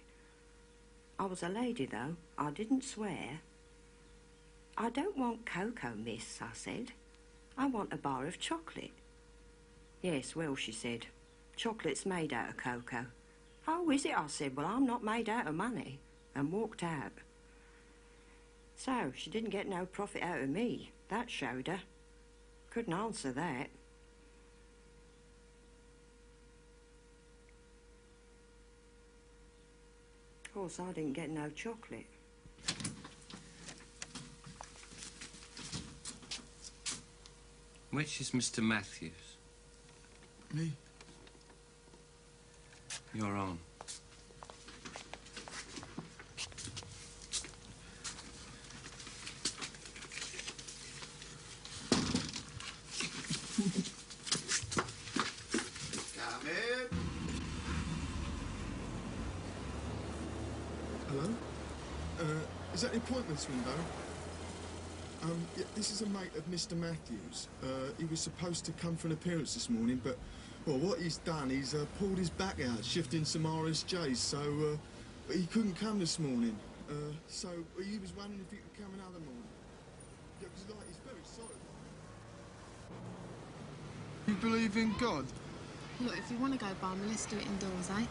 I was a lady, though. I didn't swear. I don't want cocoa, miss, I said. I want a bar of chocolate. Yes, well, she said, chocolate's made out of cocoa. Oh, is it? I said, well, I'm not made out of money, and walked out. So, she didn't get no profit out of me. That showed her. Couldn't answer that. Of course, I didn't get no chocolate. Which is Mr. Matthews? Me? You're on. Come in. Hello? Is that the appointments window? Yeah, this is a mate of Mr. Matthews. He was supposed to come for an appearance this morning, but, well, what he's done, he's pulled his back out, shifting some RSJs, so, but he couldn't come this morning. So he was wondering if he could come another morning. Yeah, because, like, he's very sorry. You believe in God? Look, if you want to go balmy, let's do it indoors, eh?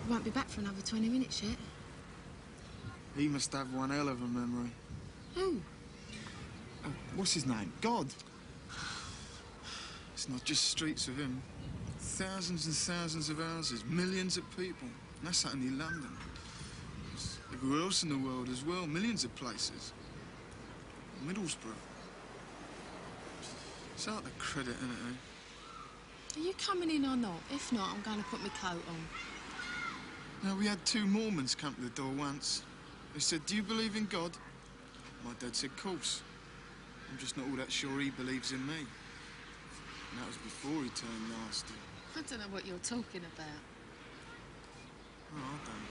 We won't be back for another 20 minutes yet. He must have one hell of a memory. Who? What's his name? God. It's not just streets with him. Thousands and thousands of houses, millions of people. And that's only London. There's everywhere else in the world as well, millions of places. Middlesbrough. It's out the credit, isn't it, eh? Are you coming in or not? If not, I'm going to put my coat on. Now, we had two Mormons come to the door once. They said, do you believe in God? My dad said, course. I'm just not all that sure he believes in me. And that was before he turned nasty. I don't know what you're talking about. Oh, I don't.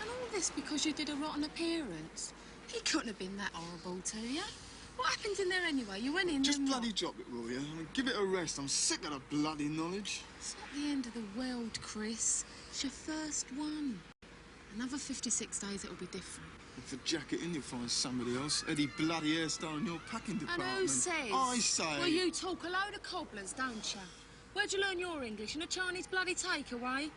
And all this because you did a rotten appearance. He couldn't have been that horrible to you. What happened in there anyway? You went in Just and bloody drop it, will you? I mean, give it a rest. I'm sick of the bloody knowledge. It's not the end of the world, Chris. It's your first one. Another 56 days, it'll be different. If a jacket in, you'll find somebody else. Eddie bloody hairstyle in your packing department. And who says? I say. Well, you talk a load of cobblers, don't you? Where'd you learn your English? In a Chinese bloody takeaway?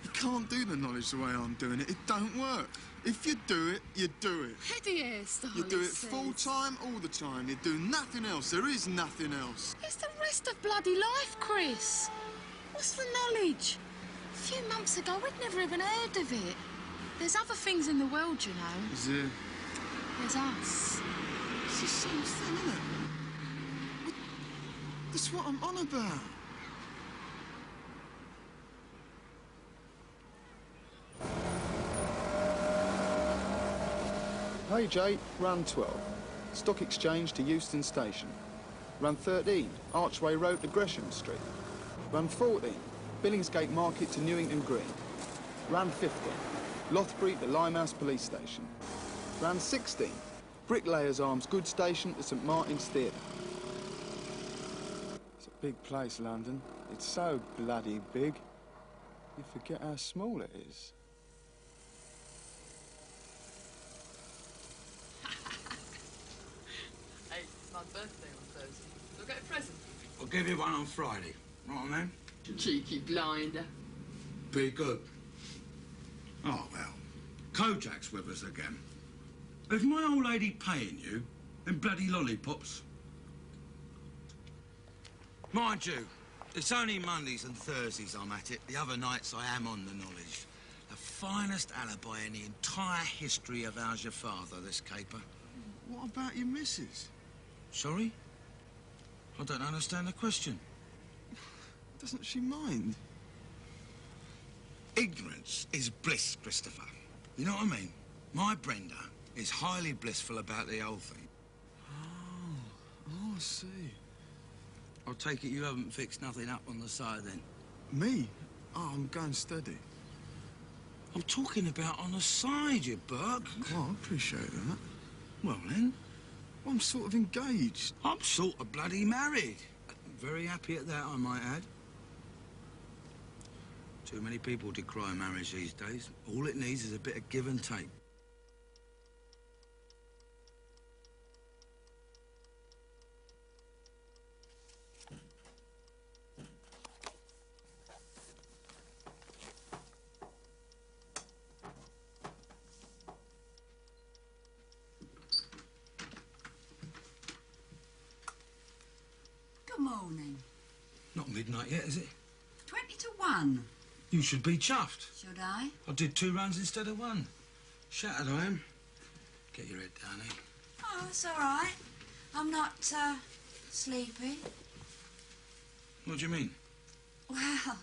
You can't do the knowledge the way I'm doing it. It don't work. If you do it, you do it. Eddie hairstyle, You do it says. full time, all the time. You do nothing else. There is nothing else. It's the rest of bloody life, Chris. What's the knowledge? A few months ago, we'd never even heard of it. There's other things in the world, you know. Is there? There's us. It's the same thing, isn't it? That's what I'm on about. Hey, Jay, run 12. Stock exchange to Euston Station. Run 13, Archway Road to Gresham Street. Run 14, Billingsgate Market to Newington Green. Run 15, Lothbury to Limehouse Police Station. Run 16, Bricklayers Arms Goods Station to St Martin's Theatre. It's a big place, London. It's so bloody big, you forget how small it is. Hey, it's my birthday on Thursday. I'll get a present. I'll give you one on Friday. Know what I mean? Cheeky blinder. Be good. Oh, well. Kojak's with us again. Is my old lady paying you in bloody lollipops? Mind you, it's only Mondays and Thursdays I'm at it. The other nights I am on the knowledge. The finest alibi in the entire history of How's Your Father, this caper. What about your missus? Sorry? I don't understand the question. Doesn't she mind? Ignorance is bliss, Christopher. You know what I mean? My Brenda is highly blissful about the whole thing. Oh, I see. I'll take it you haven't fixed nothing up on the side, then? Me? Oh, I'm going steady. I'm talking about on the side, you Burke. Oh, I appreciate that. Well, then? I'm sort of engaged. I'm sort of bloody married. Very happy at that, I might add. Too many people decry marriage these days. All it needs is a bit of give and take. Good morning. Not midnight yet, is it? 20 to 1. You should be chuffed. Should I? I did 2 runs instead of 1. Shattered I am. Get your head down, eh? Oh, it's all right. I'm not, sleepy. What do you mean? Well,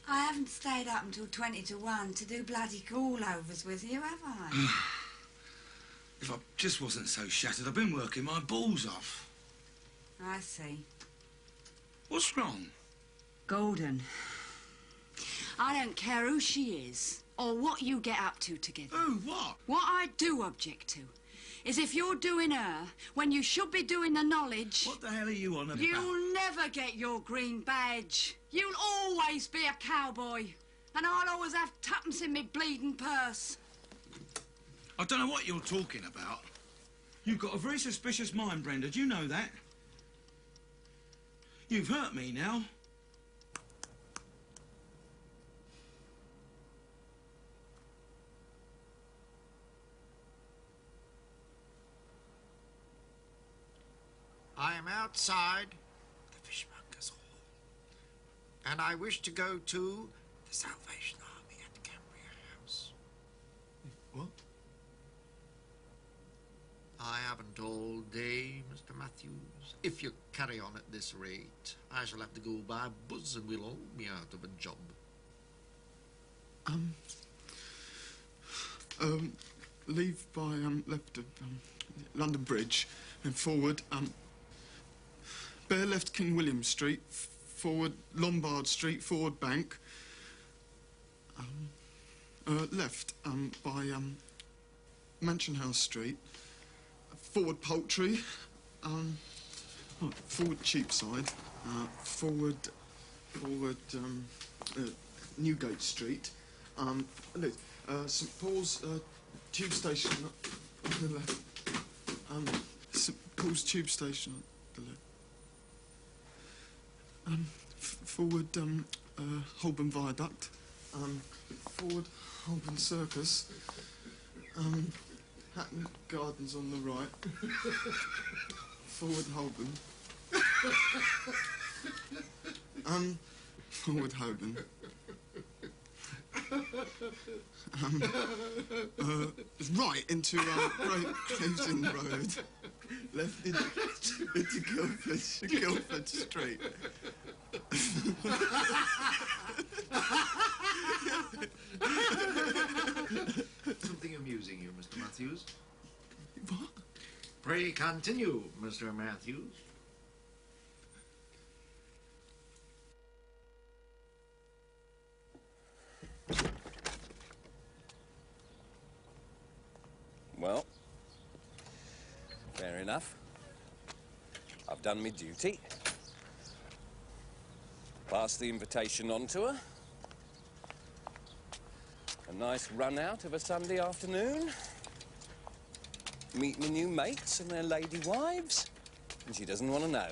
I haven't stayed up until 20 to 1 to do bloody call-overs with you, have I? If I just wasn't so shattered, I've been working my balls off. I see. What's wrong? Gordon. I don't care who she is or what you get up to together. Who? What? What I do object to is if you're doing her when you should be doing the knowledge... What the hell are you on about? You'll never get your green badge. You'll always be a cowboy. And I'll always have tuppence in me bleeding purse. I don't know what you're talking about. You've got a very suspicious mind, Brenda. Do you know that? You've hurt me now. I am outside the Fishmonger's Hall, and I wish to go to the Salvation Army at Cambria House. What? I haven't all day, Mr. Matthews. If you carry on at this rate, I shall have to go by buzz and we'll all be out of a job. Leave by, left of, London Bridge and forward, bear left King William Street, forward Lombard Street, forward Bank, left, by, Mansion House Street, forward Poultry, forward Cheapside, forward, Newgate Street, St Paul's, Tube Station on the left, St Paul's Tube Station on the left, forward, Holborn Viaduct, forward Holborn Circus, Hatton Gardens on the right, forward Holborn, forward Holborn, right into Great Cleveton Road, left into Guildford Street. Something amusing you, Mr. Matthews? What? Pray continue, Mr. Matthews. I've done my duty. Passed the invitation on to her. A nice run out of a Sunday afternoon. Meet my new mates and their lady wives. And she doesn't want to know.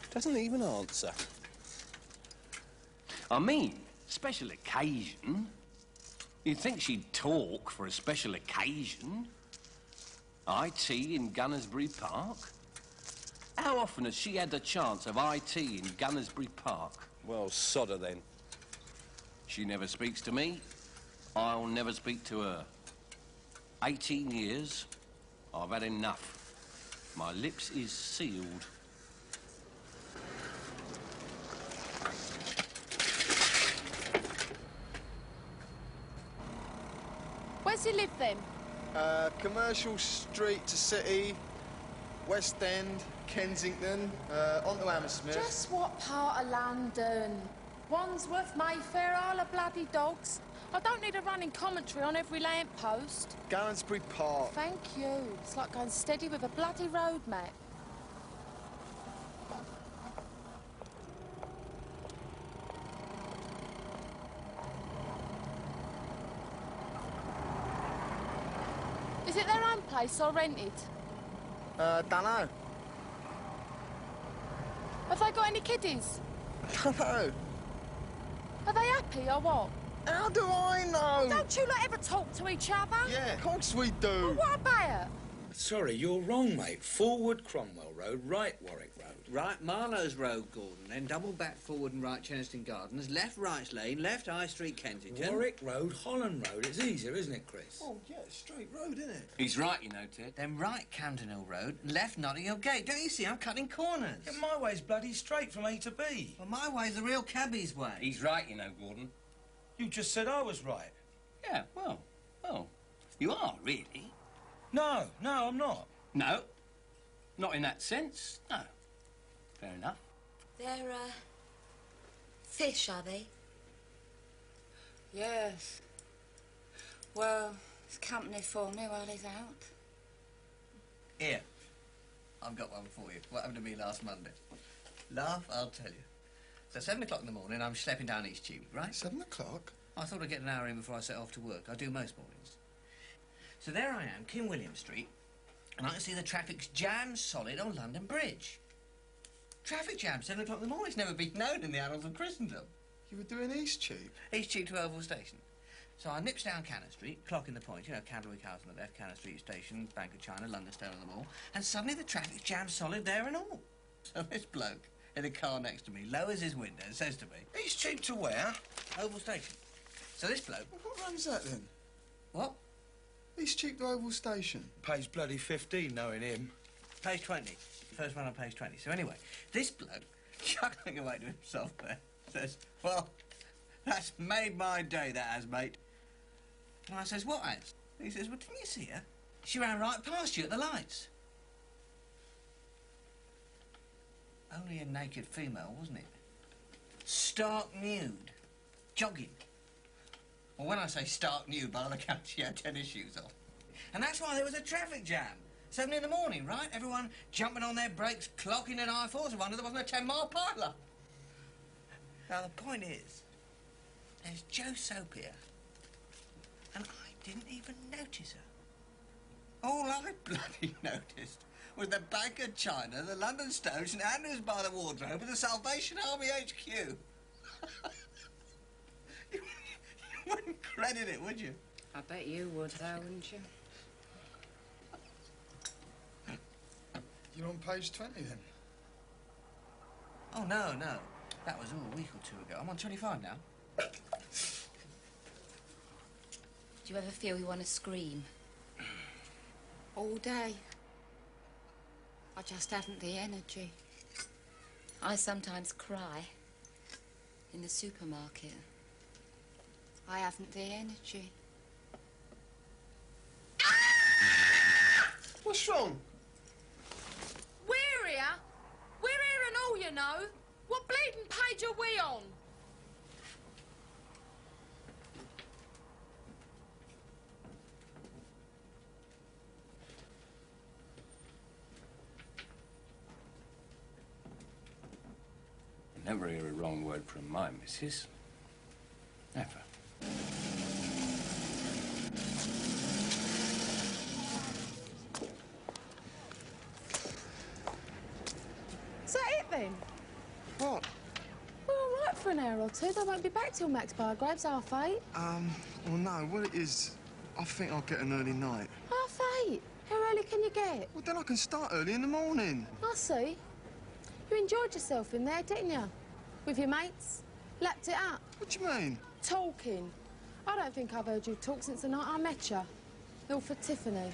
Doesn't even answer. I mean, special occasion. You'd think she'd talk for a special occasion. IT in Gunnersbury Park? How often has she had the chance of IT in Gunnersbury Park? Well, sod her then. She never speaks to me. I'll never speak to her. 18 years. I've had enough. My lips is sealed. Where's he live then? Commercial Street to City, West End, Kensington, on to Hammersmith. Just what part of London? Wandsworth, Mayfair, Isle of Bloody Dogs. I don't need a running commentary on every lamppost. Garnsbury Park. Thank you. It's like going steady with a bloody road map. Is it their own place or rented? Dunno. Have they got any kiddies? Dunno. Are they happy or what? How do I know? Don't you lot ever talk to each other? Yeah, of course we do. Well, what about it? Sorry, you're wrong, mate. Forward Cromwell Road, right Warwick Road. Right Marlowe's Road, Gordon. Then double back forward and right Cheniston Gardens. Left Wright's Lane. Left High Street, Kensington. Warwick Road, Holland Road. It's easier, isn't it, Chris? Oh, yeah, straight road, isn't it? He's right, you know, Ted. Then right Camden Hill Road. Left Notting Hill Gate. Don't you see? I'm cutting corners. Yeah, my way's bloody straight from A to B. Well, my way's the real cabbie's way. He's right, you know, Gordon. You just said I was right. Yeah, well, you are, really. No, I'm not. No, not in that sense, no. Fair enough. They're, fish, are they? Yes. Well, it's company for me while he's out. Here. I've got one for you. What happened to me last Monday? Laugh, I'll tell you. So 7 o'clock in the morning, I'm schlepping down East Tube, right? 7 o'clock? I thought I'd get an hour in before I set off to work. I do most mornings. So there I am, King William Street, and I can see the traffic's jammed solid on London Bridge. Traffic jam, 7 o'clock in the morning. It's never been known in the annals of Christendom. You were doing East Tube? East Tube to Oval Station. So I nips down Cannon Street, clocking the point, you know, Candlewick House on the left, Cannon Street Station, Bank of China, London Stone on the Mall, and suddenly the traffic's jammed solid there and all. So this bloke in a car next to me lowers his window and says to me, East Tube to where? Oval Station. So this bloke... Well, what runs that then? What? East Tube to Oval Station. Pays bloody 15, knowing him. Page 20. First one on page 20. So anyway, this bloke, chuckling away to himself there, says, well, that's made my day, that has, mate. And I says, what has? And he says, well, didn't you see her? She ran right past you at the lights. Only a naked female, wasn't it? Stark nude. Jogging. Well, when I say stark nude, by all accounts, she had tennis shoes on. And that's why there was a traffic jam. 7 in the morning, right? Everyone jumping on their brakes, clocking an I-40. I wonder there wasn't a 10-mile pileup. Now, the point is, there's Joe Soap here, and I didn't even notice her. All I bloody noticed was the Bank of China, the London Stone, St Andrews by the Wardrobe, and the Salvation Army HQ. You wouldn't credit it, would you? I bet you would, though, wouldn't you? You're on page 20, then? Oh, no. That was a week or two ago. I'm on 25 now. Do you ever feel you want to scream? All day. I just haven't the energy. I sometimes cry. In the supermarket. I haven't the energy. What's wrong? We're here. We're here and all, you know. What bleeding page are we on? Never hear a wrong word from my missus. Never. Is that it then? What? We're all right for an hour or two. They won't be back till Max Bygrave's 8:30. Well, no, what it is, I think I'll get an early night. 8:30? How early can you get? Well, then I can start early in the morning. I see. You enjoyed yourself in there, didn't you? With your mates? Lapped it up? What do you mean? Talking. I don't think I've heard you talk since the night I met you. All for Tiffany.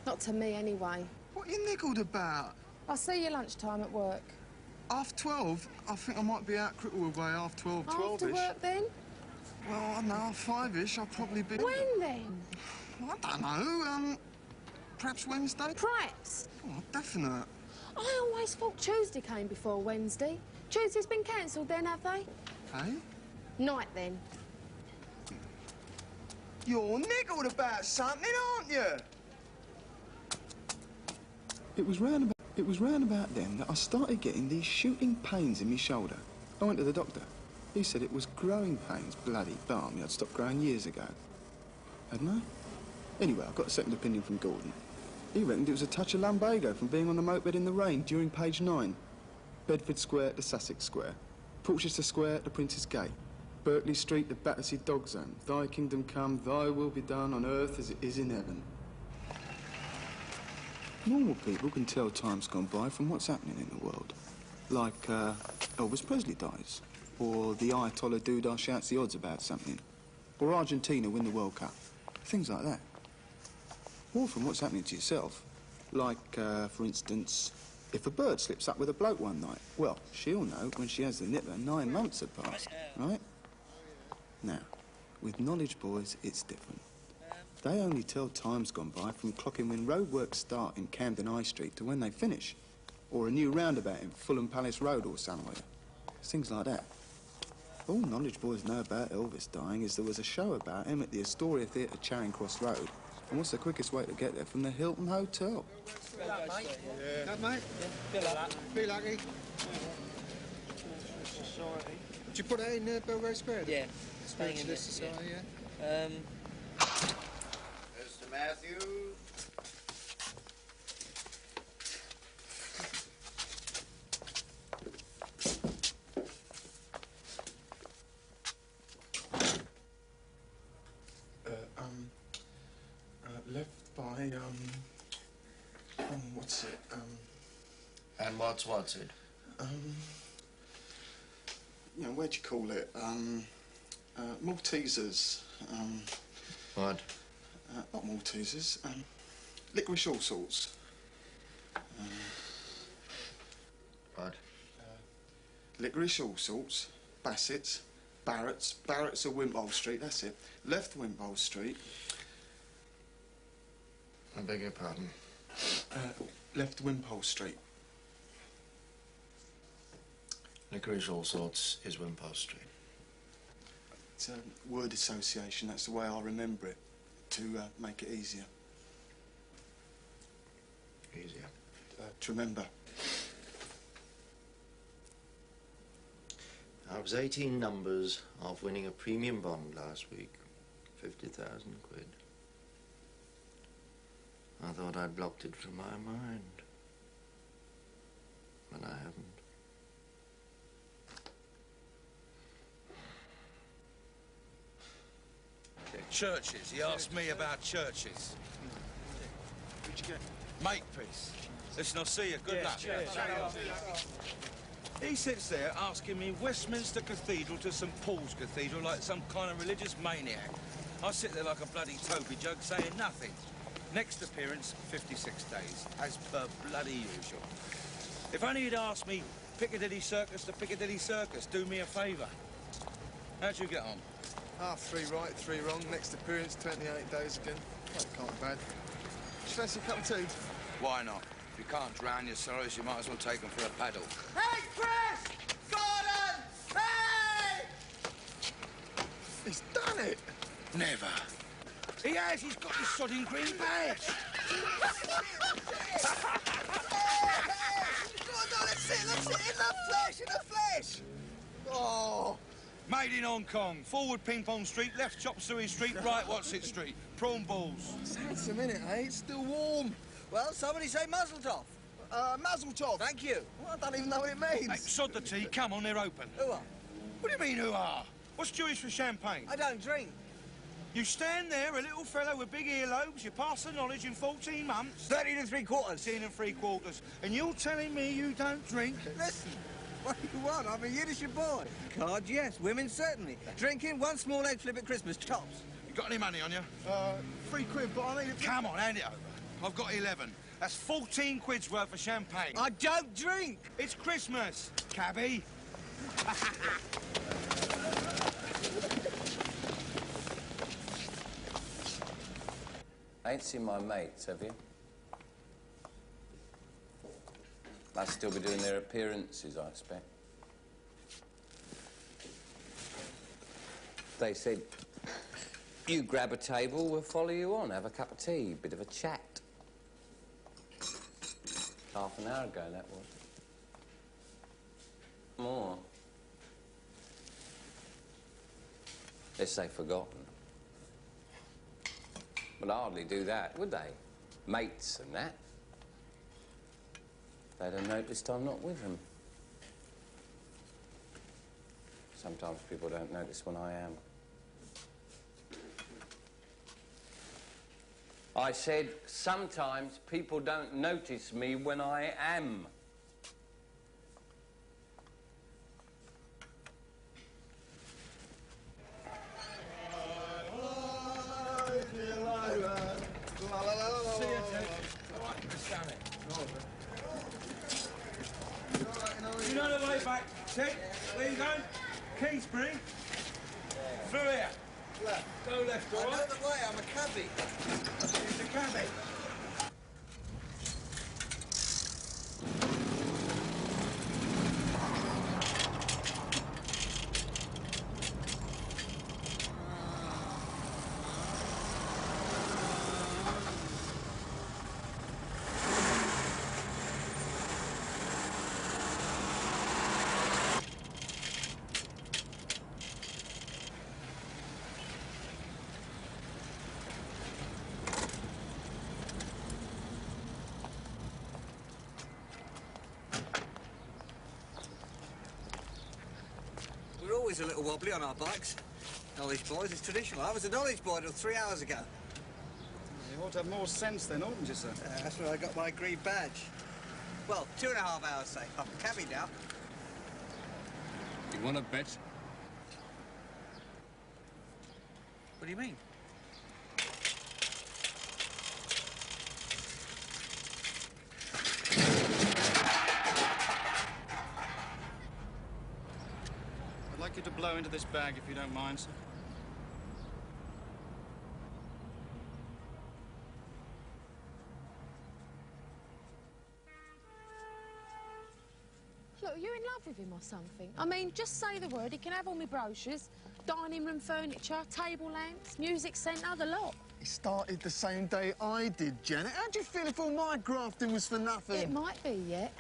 Not to me, anyway. What are you niggled about? I'll see you lunchtime at work. Half 12? I think I might be out Cricklewood way half 12, 12-ish. After work, then? Well, I don't know, half 5-ish, I'll probably be... When, then? I don't know, perhaps Wednesday? Perhaps. Oh, definite. I always thought Tuesday came before Wednesday. Tuesday's been cancelled then, have they? Hey? Night, then. You're niggled about something, aren't you? It was round about then that I started getting these shooting pains in my shoulder. I went to the doctor. He said it was growing pains, bloody balmy. I'd stopped growing years ago. Hadn't I? Anyway, I got a second opinion from Gordon. He reckoned it was a touch of lumbago from being on the moped in the rain during page 9. Bedford Square to Sussex Square. Portchester Square to Prince's Gate. Berkeley Street to Battersea Dog Zone. Thy kingdom come, thy will be done on earth as it is in heaven. Normal people can tell time's gone by from what's happening in the world. Like, Elvis Presley dies. Or the Ayatollah Doodah shouts the odds about something. Or Argentina win the World Cup. Things like that. Or from what's happening to yourself. Like, for instance, if a bird slips up with a bloke one night. Well, she'll know when she has the nipper 9 months have passed, right? Now, with knowledge boys, it's different. They only tell time's gone by from clocking when roadworks start in Camden High Street to when they finish. Or a new roundabout in Fulham Palace Road or somewhere. Things like that. All knowledge boys know about Elvis dying is there was a show about him at the Astoria Theatre, Charing Cross Road. And what's the quickest way to get there from the Hilton Hotel? Good luck, mate. Yeah. Good, mate. Good luck. Be lucky. Did you put that in Belgrave Square? Yeah. Spiritualist Society, yeah? Mr. Matthews. Left by, what's it, And what's it? You know, where'd you call it? Maltesers. What? Not Maltesers, licorice all sorts. What? Licorice all sorts, Bassett's, Barrett's. Barrett's of Wimpole Street, that's it. Left Wimpole Street. I beg your pardon? Left Wimpole Street. Licorice all sorts is Wimpole Street. It's a word association, that's the way I remember it, to make it easier. Easier? To remember. I was 18 numbers off winning a premium bond last week. 50,000 quid. I thought I'd blocked it from my mind. But I haven't. Churches. He asked me about churches. What'd you get? Makepeace. Listen, I'll see you. Good luck. He sits there asking me Westminster Cathedral to St Paul's Cathedral like some kind of religious maniac. I sit there like a bloody Toby jug saying nothing. Next appearance, 56 days, as per bloody usual. If only he'd asked me Piccadilly Circus to Piccadilly Circus, do me a favour. How'd you get on? 3 right, 3 wrong. Next appearance, 28 days again. That can't be bad. Do you fancy a cup of tea? Why not? If you can't drown your sorrows, you might as well take them for a paddle. Hey, Chris! Gordon! Hey! He's done it! Never. He has. He's got his sodding green badge. Gordon, let's see it in the flesh, Oh! Made in Hong Kong. Forward Ping Pong Street, left Chop Suey Street, right What's It Street. Prawn balls. It's handsome, innit, eh? It's still warm. Well, somebody say Mazel Tov. Mazel Tov. Thank you. Well, I don't even know what it means. Hey, sod the tea. Come on, they're open. Who are? What do you mean, who are? What's Jewish for champagne? I don't drink. You stand there, a little fellow with big earlobes, you pass the knowledge in 14 months. 13 3/4. 13 3/4. And you're telling me you don't drink? Listen, what do you want? I'm a Yiddish boy. Cards, yes. Women, certainly. Drinking, one small egg flip at Christmas, tops. You got any money on you? £3, but I need it. Come on, hand it over. I've got 11. That's 14 quid's worth of champagne. I don't drink. It's Christmas, cabbie. Ain't seen my mates, have you? Must still be doing their appearances, I expect. They said, you grab a table, we'll follow you on, have a cup of tea, bit of a chat. Half an hour ago, that was. More. Unless they've forgotten. Would hardly do that, would they? Mates and that. They'd have noticed I'm not with them. Sometimes people don't notice when I am. I said, sometimes people don't notice me when I am. You know the way back, Ted? Where you going? Kingsbury? Through here. Left. Go left, all right? I know the way, I'm a cabbie. It's a cabbie. We're always a little wobbly on our bikes. Knowledge boys, it's traditional. I was a knowledge boy till 3 hours ago. You ought to have more sense then, oughtn't you, sir? That's when I got my green badge. Well, 2.5 hours, say. I'm a cabbie now. You want to bet? What do you mean? I'd like you to blow into this bag if you don't mind, sir. Look, are you in love with him or something? I mean, just say the word, he can have all my brochures. Dining room furniture, table lamps, music centre, the lot. He started the same day I did, Janet. How do you feel if all my grafting was for nothing? It might be yet.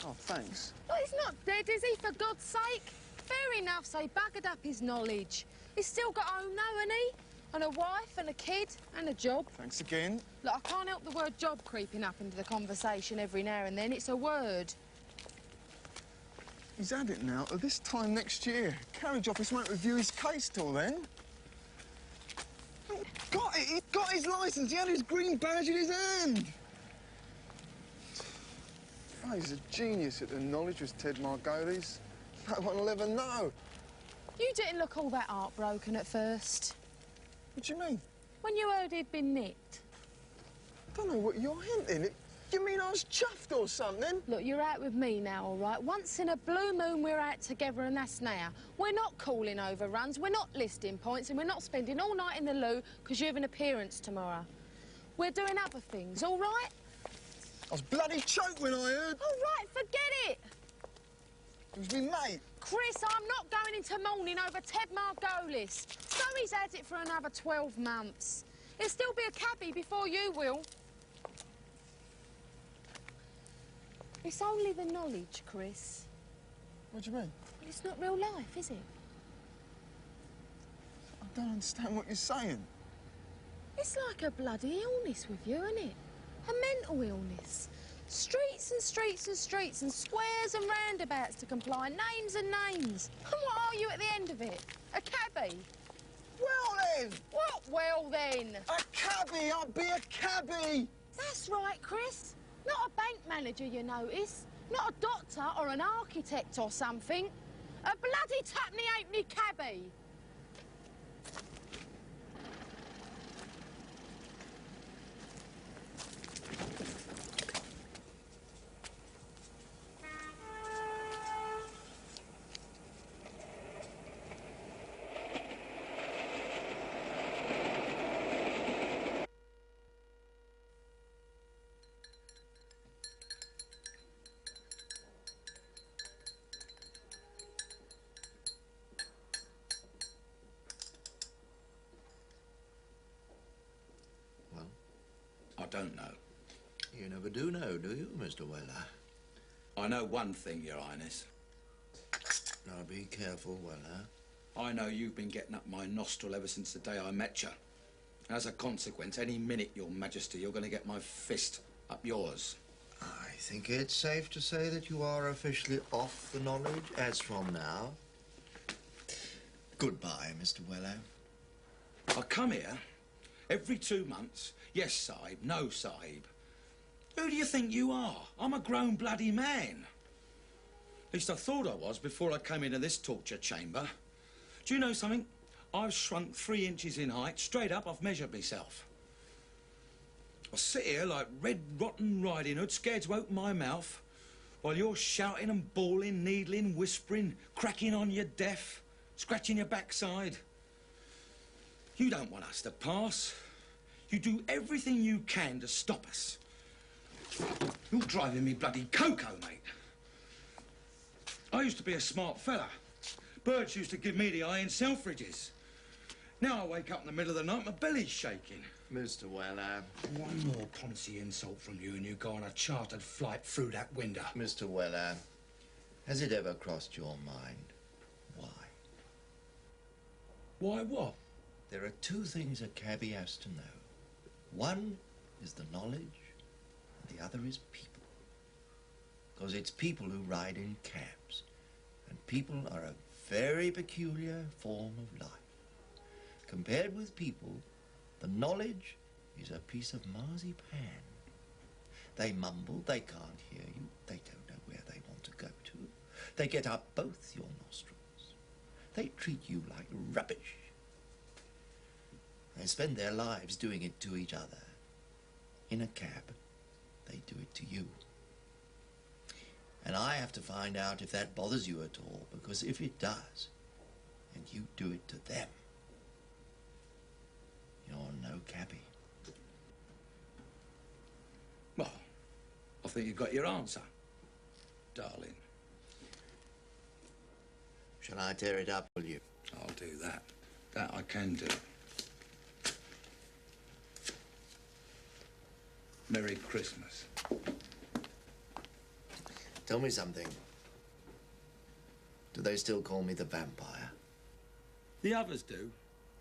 Oh, thanks. Well, he's not dead, is he, for God's sake? Fair enough, so he buggered up his knowledge. He's still got home, though, hasn't he? And a wife and a kid and a job. Thanks again. Look, I can't help the word job creeping up into the conversation every now and then. It's a word. He's had it now till this time next year. Carriage office won't review his case till then. Got it! He got his licence. He had his green badge in his hand. Oh, he's a genius at the knowledge, was Ted Margolis. No one will ever know. You didn't look all that heartbroken at first. What do you mean? When you heard he'd been nicked. I don't know what you're hinting at. You mean I was chuffed or something? Look, you're out with me now, all right? Once in a blue moon, we're out together, and that's now. We're not calling overruns, we're not listing points, and we're not spending all night in the loo because you have an appearance tomorrow. We're doing other things, all right? I was bloody choked when I heard. All right, forget it. It was me mate. Chris, I'm not going into mourning over Ted Margolis. So he's had it for another 12 months. He'll still be a cabbie before you will. It's only the knowledge, Chris. What do you mean? Well, it's not real life, is it? I don't understand what you're saying. It's like a bloody illness with you, isn't it? A mental illness. Streets and streets and streets and squares and roundabouts to comply, names and names. And what are you at the end of it? A cabbie? Well then! What well then? A cabbie! I'll be a cabbie! That's right, Chris. Not a bank manager, you notice. Not a doctor or an architect or something. A bloody tuppenny-halfpenny cabbie. I don't know. You never do know, do you, Mr. Weller? I know one thing, Your Highness. Now be careful, Weller. I know you've been getting up my nostril ever since the day I met you. As a consequence, any minute, Your Majesty, you're going to get my fist up yours. I think it's safe to say that you are officially off the knowledge as from now. Goodbye, Mr. Weller. I come here every 2 months. Yes, Sahib. No, Sahib. Who do you think you are? I'm a grown bloody man. At least I thought I was before I came into this torture chamber. Do you know something? I've shrunk 3 inches in height. Straight up, I've measured myself. I sit here like Red Rotten Riding Hood, scared to open my mouth, while you're shouting and bawling, needling, whispering, cracking on your deaf, scratching your backside. You don't want us to pass. You do everything you can to stop us. You're driving me bloody cocoa, mate. I used to be a smart fella. Birds used to give me the eye in Selfridges. Now I wake up in the middle of the night, my belly's shaking. Mr. Weller. One more Ponzi insult from you and you go on a chartered flight through that window. Mr. Weller, has it ever crossed your mind why? Why what? There are 2 things a cabbie has to know. One is the knowledge, and the other is people. Because it's people who ride in cabs, and people are a very peculiar form of life. Compared with people, the knowledge is a piece of marzipan. They mumble, they can't hear you, they don't know where they want to go to. They get up both your nostrils. They treat you like rubbish. They spend their lives doing it to each other. In a cab, they do it to you. And I have to find out if that bothers you at all, because if it does, and you do it to them, you're no cabbie. Well, I think you've got your answer, darling. Shall I tear it up, will you? I'll do that. That I can do. Merry Christmas. Tell me something. Do they still call me the vampire? The others do.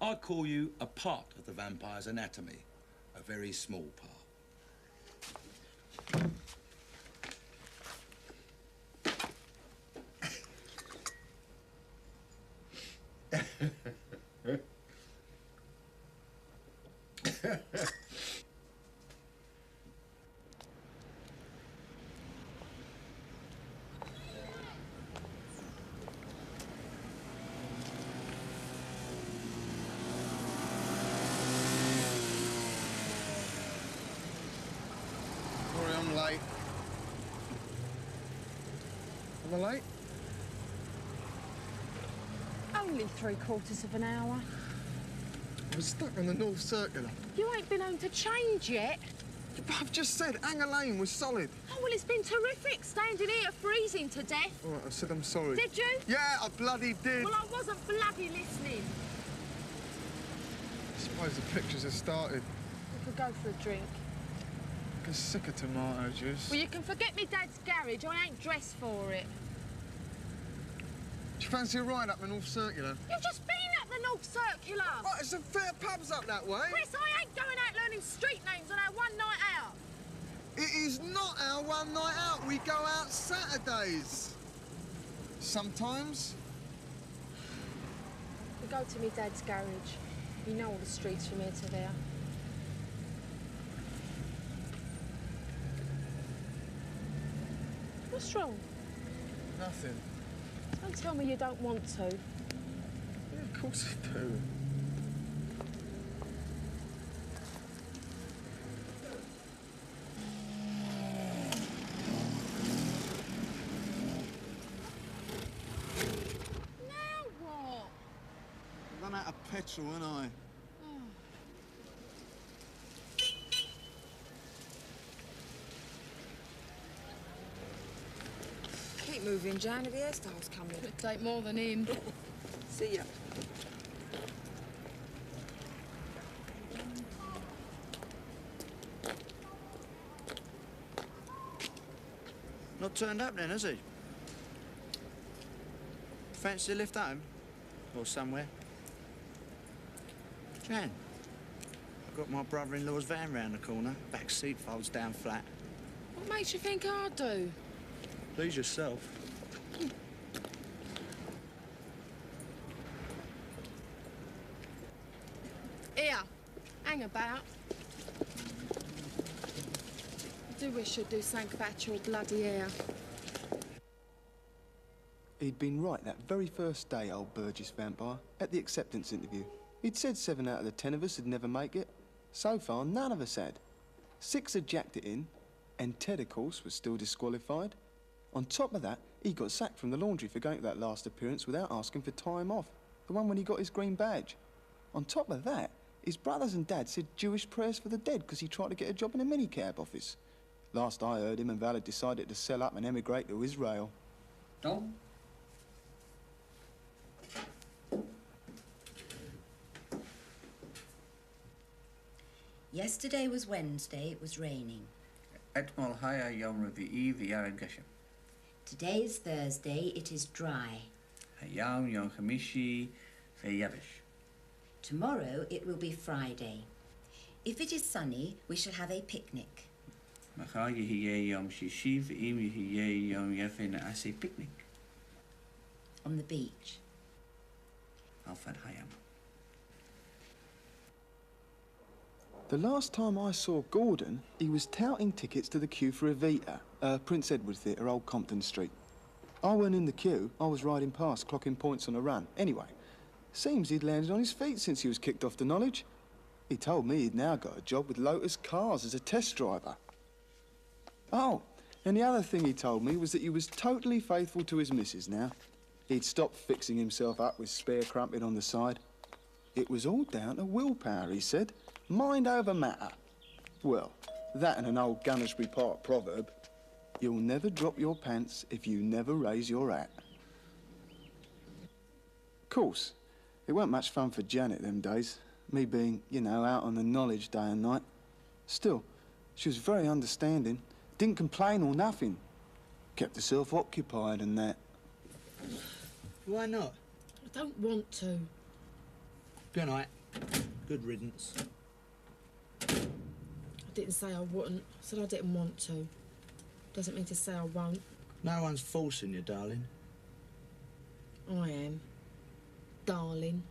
I call you a part of the vampire's anatomy. A very small part. Sorry, I'm late. Am I late? Only 3/4 of an hour. I was stuck on the North Circular. You ain't been home to change yet. I've just said Anger Lane was solid. Oh, well, it's been terrific standing here freezing to death. All right, I said I'm sorry. Did you? Yeah, I bloody did. Well, I wasn't bloody listening. I suppose the pictures have started. We could go for a drink. I get sick of tomato juice. Well, you can forget me dad's garage. I ain't dressed for it. Do you fancy a ride up the North Circular? You've just been up the North Circular. Oh, there's some fair pubs up that way. Chris, I ain't going out learning street names on our one night out. It is not our one night out. We go out Saturdays. Sometimes. We go to my dad's garage. You know all the streets from here to there. What's wrong? Nothing. Don't tell me you don't want to. Yeah, of course I do. Now what? Run out of petrol, ain't I? Keep moving, Jan, if the hairstyle's coming. It'd take more than him. See ya. Not turned up then, has he? Fancy a lift home? Or somewhere? Jan, I've got my brother-in-law's van round the corner. Back seat folds down flat. What makes you think I'd do? Please yourself. Here, hang about. I do wish you'd do something about your bloody hair. He'd been right that very first day, old Burgess Vampire, at the acceptance interview. He'd said 7 out of the 10 of us would never make it. So far, none of us had. 6 had jacked it in, and Ted, of course, was still disqualified. On top of that, he got sacked from the laundry for going to that last appearance without asking for time off. The one when he got his green badge. On top of that, his brothers and dad said Jewish prayers for the dead because he tried to get a job in a minicab office. Last I heard, him and Val had decided to sell up and emigrate to Israel. Tom? Yesterday was Wednesday, it was raining. أجمل حياة يوم ربيعي في يوم القشم. Today is Thursday, it is dry. يوم خميسي في يبش. Tomorrow it will be Friday. If it is sunny, we shall have a picnic. מחר هي يوم شيشي وإيمي هي يوم يفين أسي picnic. On the beach. Alfred Hayam. The last time I saw Gordon, he was touting tickets to the queue for Evita, Prince Edward Theatre, Old Compton Street. I weren't in the queue, I was riding past, clocking points on a run. Anyway, seems he'd landed on his feet since he was kicked off to Knowledge. He told me he'd now got a job with Lotus Cars as a test driver. Oh, and the other thing he told me was that he was totally faithful to his missus now. He'd stopped fixing himself up with spare crumpet on the side. It was all down to willpower, he said. Mind over matter. Well, that and an old Gunnersbury Park proverb. You'll never drop your pants if you never raise your hat. Course, it weren't much fun for Janet them days. Me being, you know, out on the Knowledge day and night. Still, she was very understanding. Didn't complain or nothing. Kept herself occupied and that. Why not? I don't want to. Good night. Good riddance. I didn't say I wouldn't. I said I didn't want to. Doesn't mean to say I won't. No one's forcing you, darling. I am. Darling.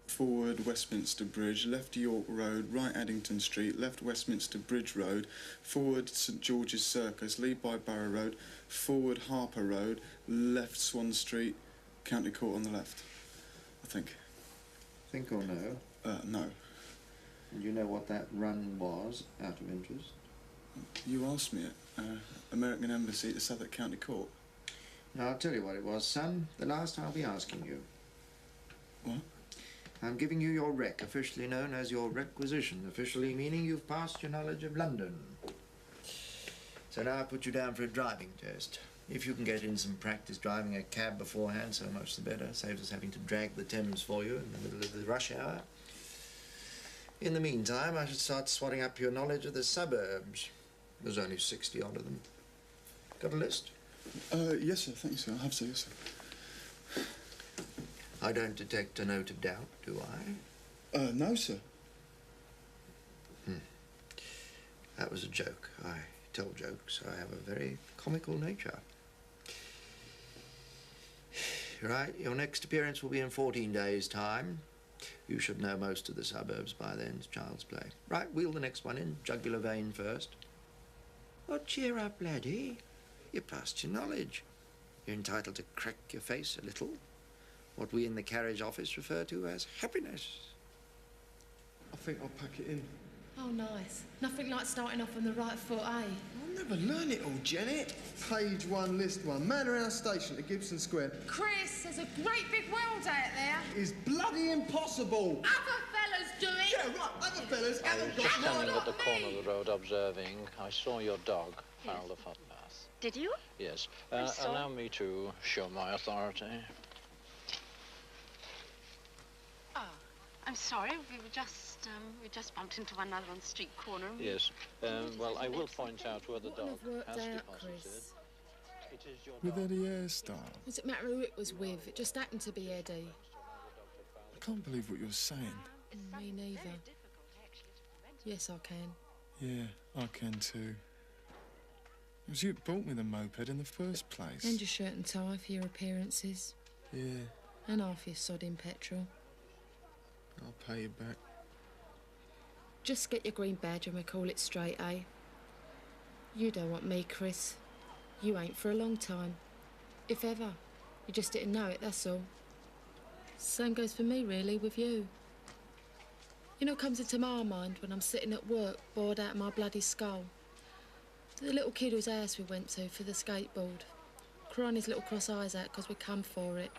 Forward Westminster Bridge, left York Road, right Addington Street, left Westminster Bridge Road, forward St George's Circus, lead by Borough Road, forward Harper Road, left Swan Street, County Court on the left, I think. Think or no? No. And you know what that run was, out of interest? You asked me it. American Embassy to Southwark County Court. Now, I'll tell you what it was, son. The last I'll be asking you. What? I'm giving you your rec, officially known as your requisition, officially meaning you've passed your knowledge of London. So now I put you down for a driving test. If you can get in some practice driving a cab beforehand, so much the better. Saves us having to drag the Thames for you in the middle of the rush hour. In the meantime, I should start swatting up your knowledge of the suburbs. There's only 60 odd of them. Got a list? Yes, sir. Thank you, sir. I have, sir. Yes, sir. I don't detect a note of doubt, do I? No, sir. That was a joke. I tell jokes. I have a very comical nature. Right, your next appearance will be in 14 days' time. You should know most of the suburbs by then. It's child's play. Right, wheel the next one in. Jugular vein first. Oh, cheer up, laddie. You passed your knowledge. You're entitled to crack your face a little. What we in the carriage office refer to as happiness. I think I'll pack it in. Oh, nice. Nothing like starting off on the right foot, eh? I'll never learn it all, Janet. Page 1, list 1. Manor House Station to Gibson Square. Chris, there's a great big world out there. Is bloody impossible. Other fellas do it. Yeah, right. Other fellas I haven't was just got standing one. at the corner of the road observing. I saw your dog foul the footpath. Did you? Yes. I saw. Allow me to show my authority. Oh, I'm sorry. We just bumped into one another on the street corner. Yes. Well, I will point out where the dog worked has out, deposited. Chris. It is your With dog. Eddie hairstyle. It doesn't matter who it was with. It just happened to be Eddie. I can't believe what you're saying. Me neither. Yes, I can. Yeah, I can too. It was you that bought me the moped in the first place. And your shirt and tie for your appearances. Yeah, And half your sodding petrol. I'll pay you back. Just get your green badge and we call it straight, eh? You don't want me, Chris. You ain't for a long time. If ever. You just didn't know it, that's all. Same goes for me, really, with you. You know what comes into my mind when I'm sitting at work, bored out of my bloody skull? The little kid whose house we went to for the skateboard, crying his little cross eyes out 'cause we come for it.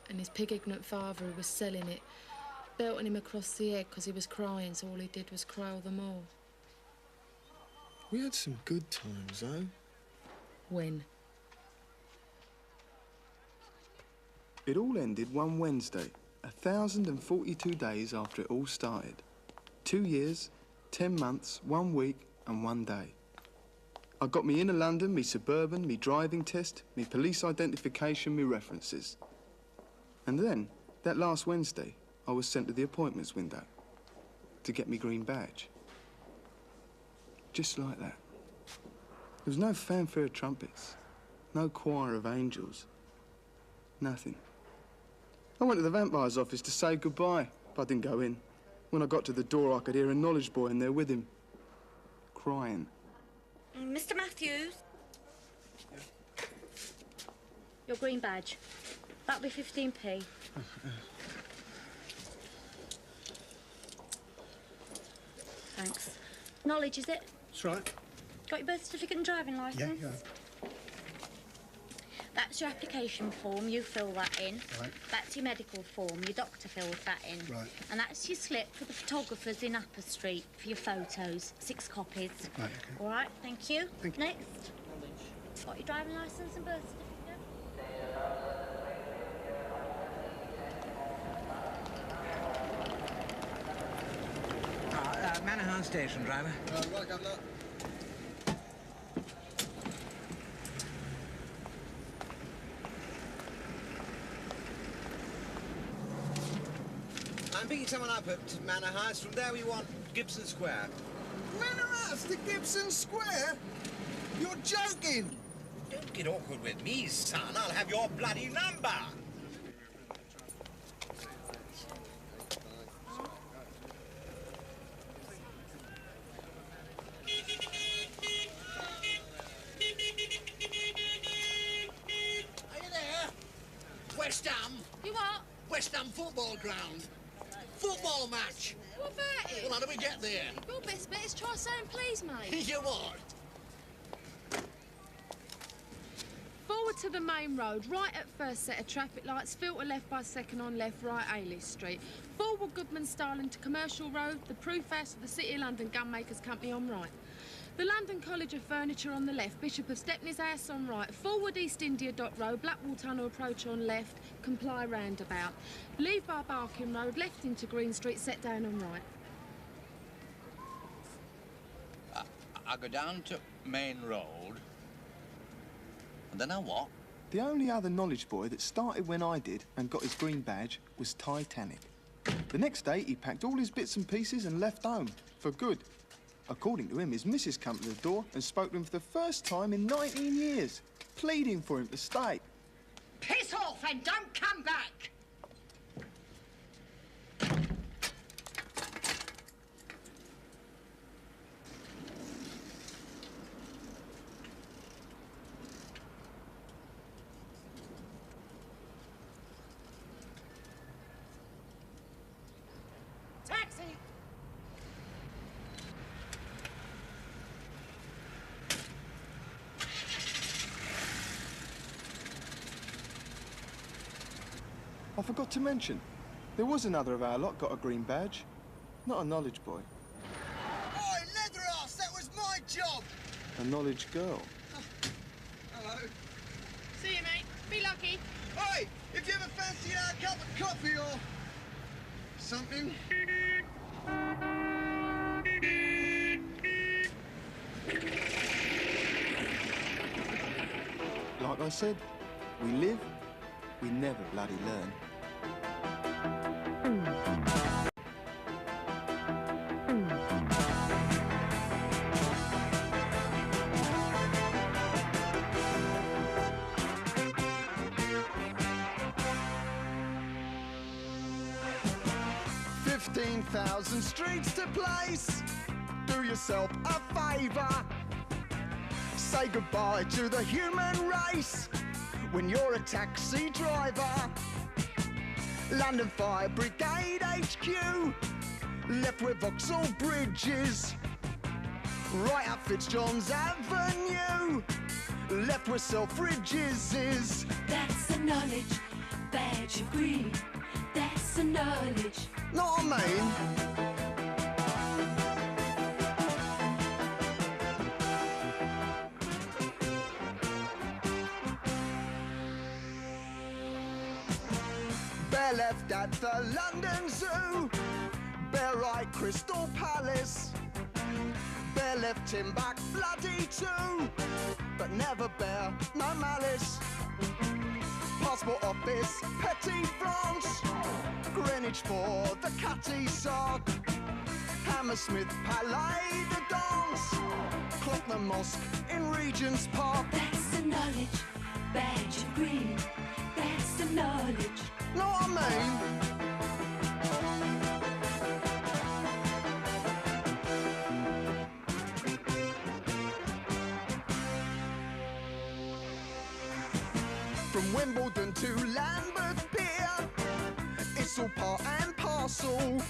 And his pig-ignorant father who was selling it, belting him across the head 'cause he was crying, so all he did was cry all the more. We had some good times, though. When? It all ended one Wednesday, 1,042 days after it all started. 2 years, 10 months, 1 week and 1 day. I got me inner London, me suburban, me driving test, me police identification, me references. And then, that last Wednesday, I was sent to the appointments window to get me green badge. Just like that. There was no fanfare of trumpets, no choir of angels, nothing. I went to the vampire's office to say goodbye, but I didn't go in. When I got to the door, I could hear a knowledge boy in there with him, crying. Mr. Matthews? Your green badge. That'll be 15p. Thanks. Knowledge, is it? That's right. Got your birth certificate and driving licence? Yeah. That's your application form, you fill that in. Right. That's your medical form, your doctor fills that in. Right. And that's your slip for the photographers in Upper Street for your photos, 6 copies. Right, okay. All right, thank you. Thank you. Next. Got your driving licence and birth certificate? Manor House Station, driver. Right, Governor. I'm picking someone up at Manor House. From there we want Gibson Square. Manor House to Gibson Square? You're joking! Don't get awkward with me, son. I'll have your bloody number. Are you there? West Ham. You what? West Ham football ground. Football match. What about it? Well, how do we get there? Your best bet is try saying please, mate. You what? Forward to the main road, right at first set of traffic lights, filter left by second on left, right A-List Street. Forward Goodman Style into Commercial Road, the proof house of the City of London Gunmakers Company on right. The London College of Furniture on the left, Bishop of Stepney's house on right, forward East India Dot Road, Blackwall Tunnel approach on left, Comply roundabout. Leave by Barking Road, left into Green Street, set down on right. I go down to Main Road, and then I what? The only other knowledge boy that started when I did and got his green badge was Titanic. The next day, he packed all his bits and pieces and left home, for good. According to him, his missus came to the door and spoke to him for the first time in 19 years, pleading for him to stay. Piss off and don't come back! Taxi! I forgot to mention, there was another of our lot got a green badge. Not a knowledge boy, Oi, Leatherass, that was my job! a knowledge girl. Hello. See you, mate. Be lucky. Oi, if you ever fancy a cup of coffee or something. Like I said, we live, we never bloody learn. $15,000 streets to place. Do yourself a favour. Say goodbye to the human race when you're a taxi driver. London Fire Brigade HQ, left with Vauxhall Bridges. Right up Fitzjohn's Avenue, left where Selfridges is. That's the knowledge badge of green. That's the knowledge. Know what I mean? Bear left at the London Zoo. Bear right Crystal Palace. Bear left him back bloody too. But never bear no malice. Passport office, Petty France. Greenwich for the Cutty Sock. Hammersmith Palais the dance. Clock the mosque in Regent's Park. That's the knowledge badge of green. That's the knowledge. Know what I mean? From Wimbledon to Lambeth Pier, it's all part and parcel.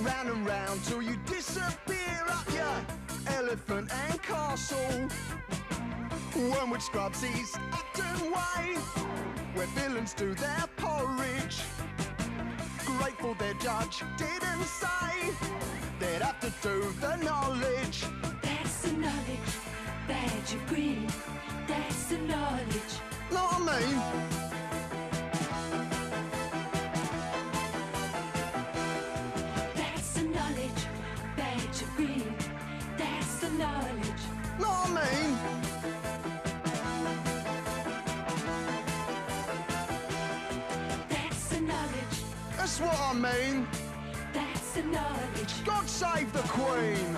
Round and round till you disappear up your Elephant and Castle. Wormwood Scrubs East Upton Way, where villains do their porridge. Grateful their judge didn't say they'd have to do the knowledge. That's the knowledge badge of green. That's the knowledge. Know what I mean? That's the knowledge badge of green. That's the knowledge. Know what I mean? That's the knowledge. That's what I mean. That's the knowledge. God save the Queen.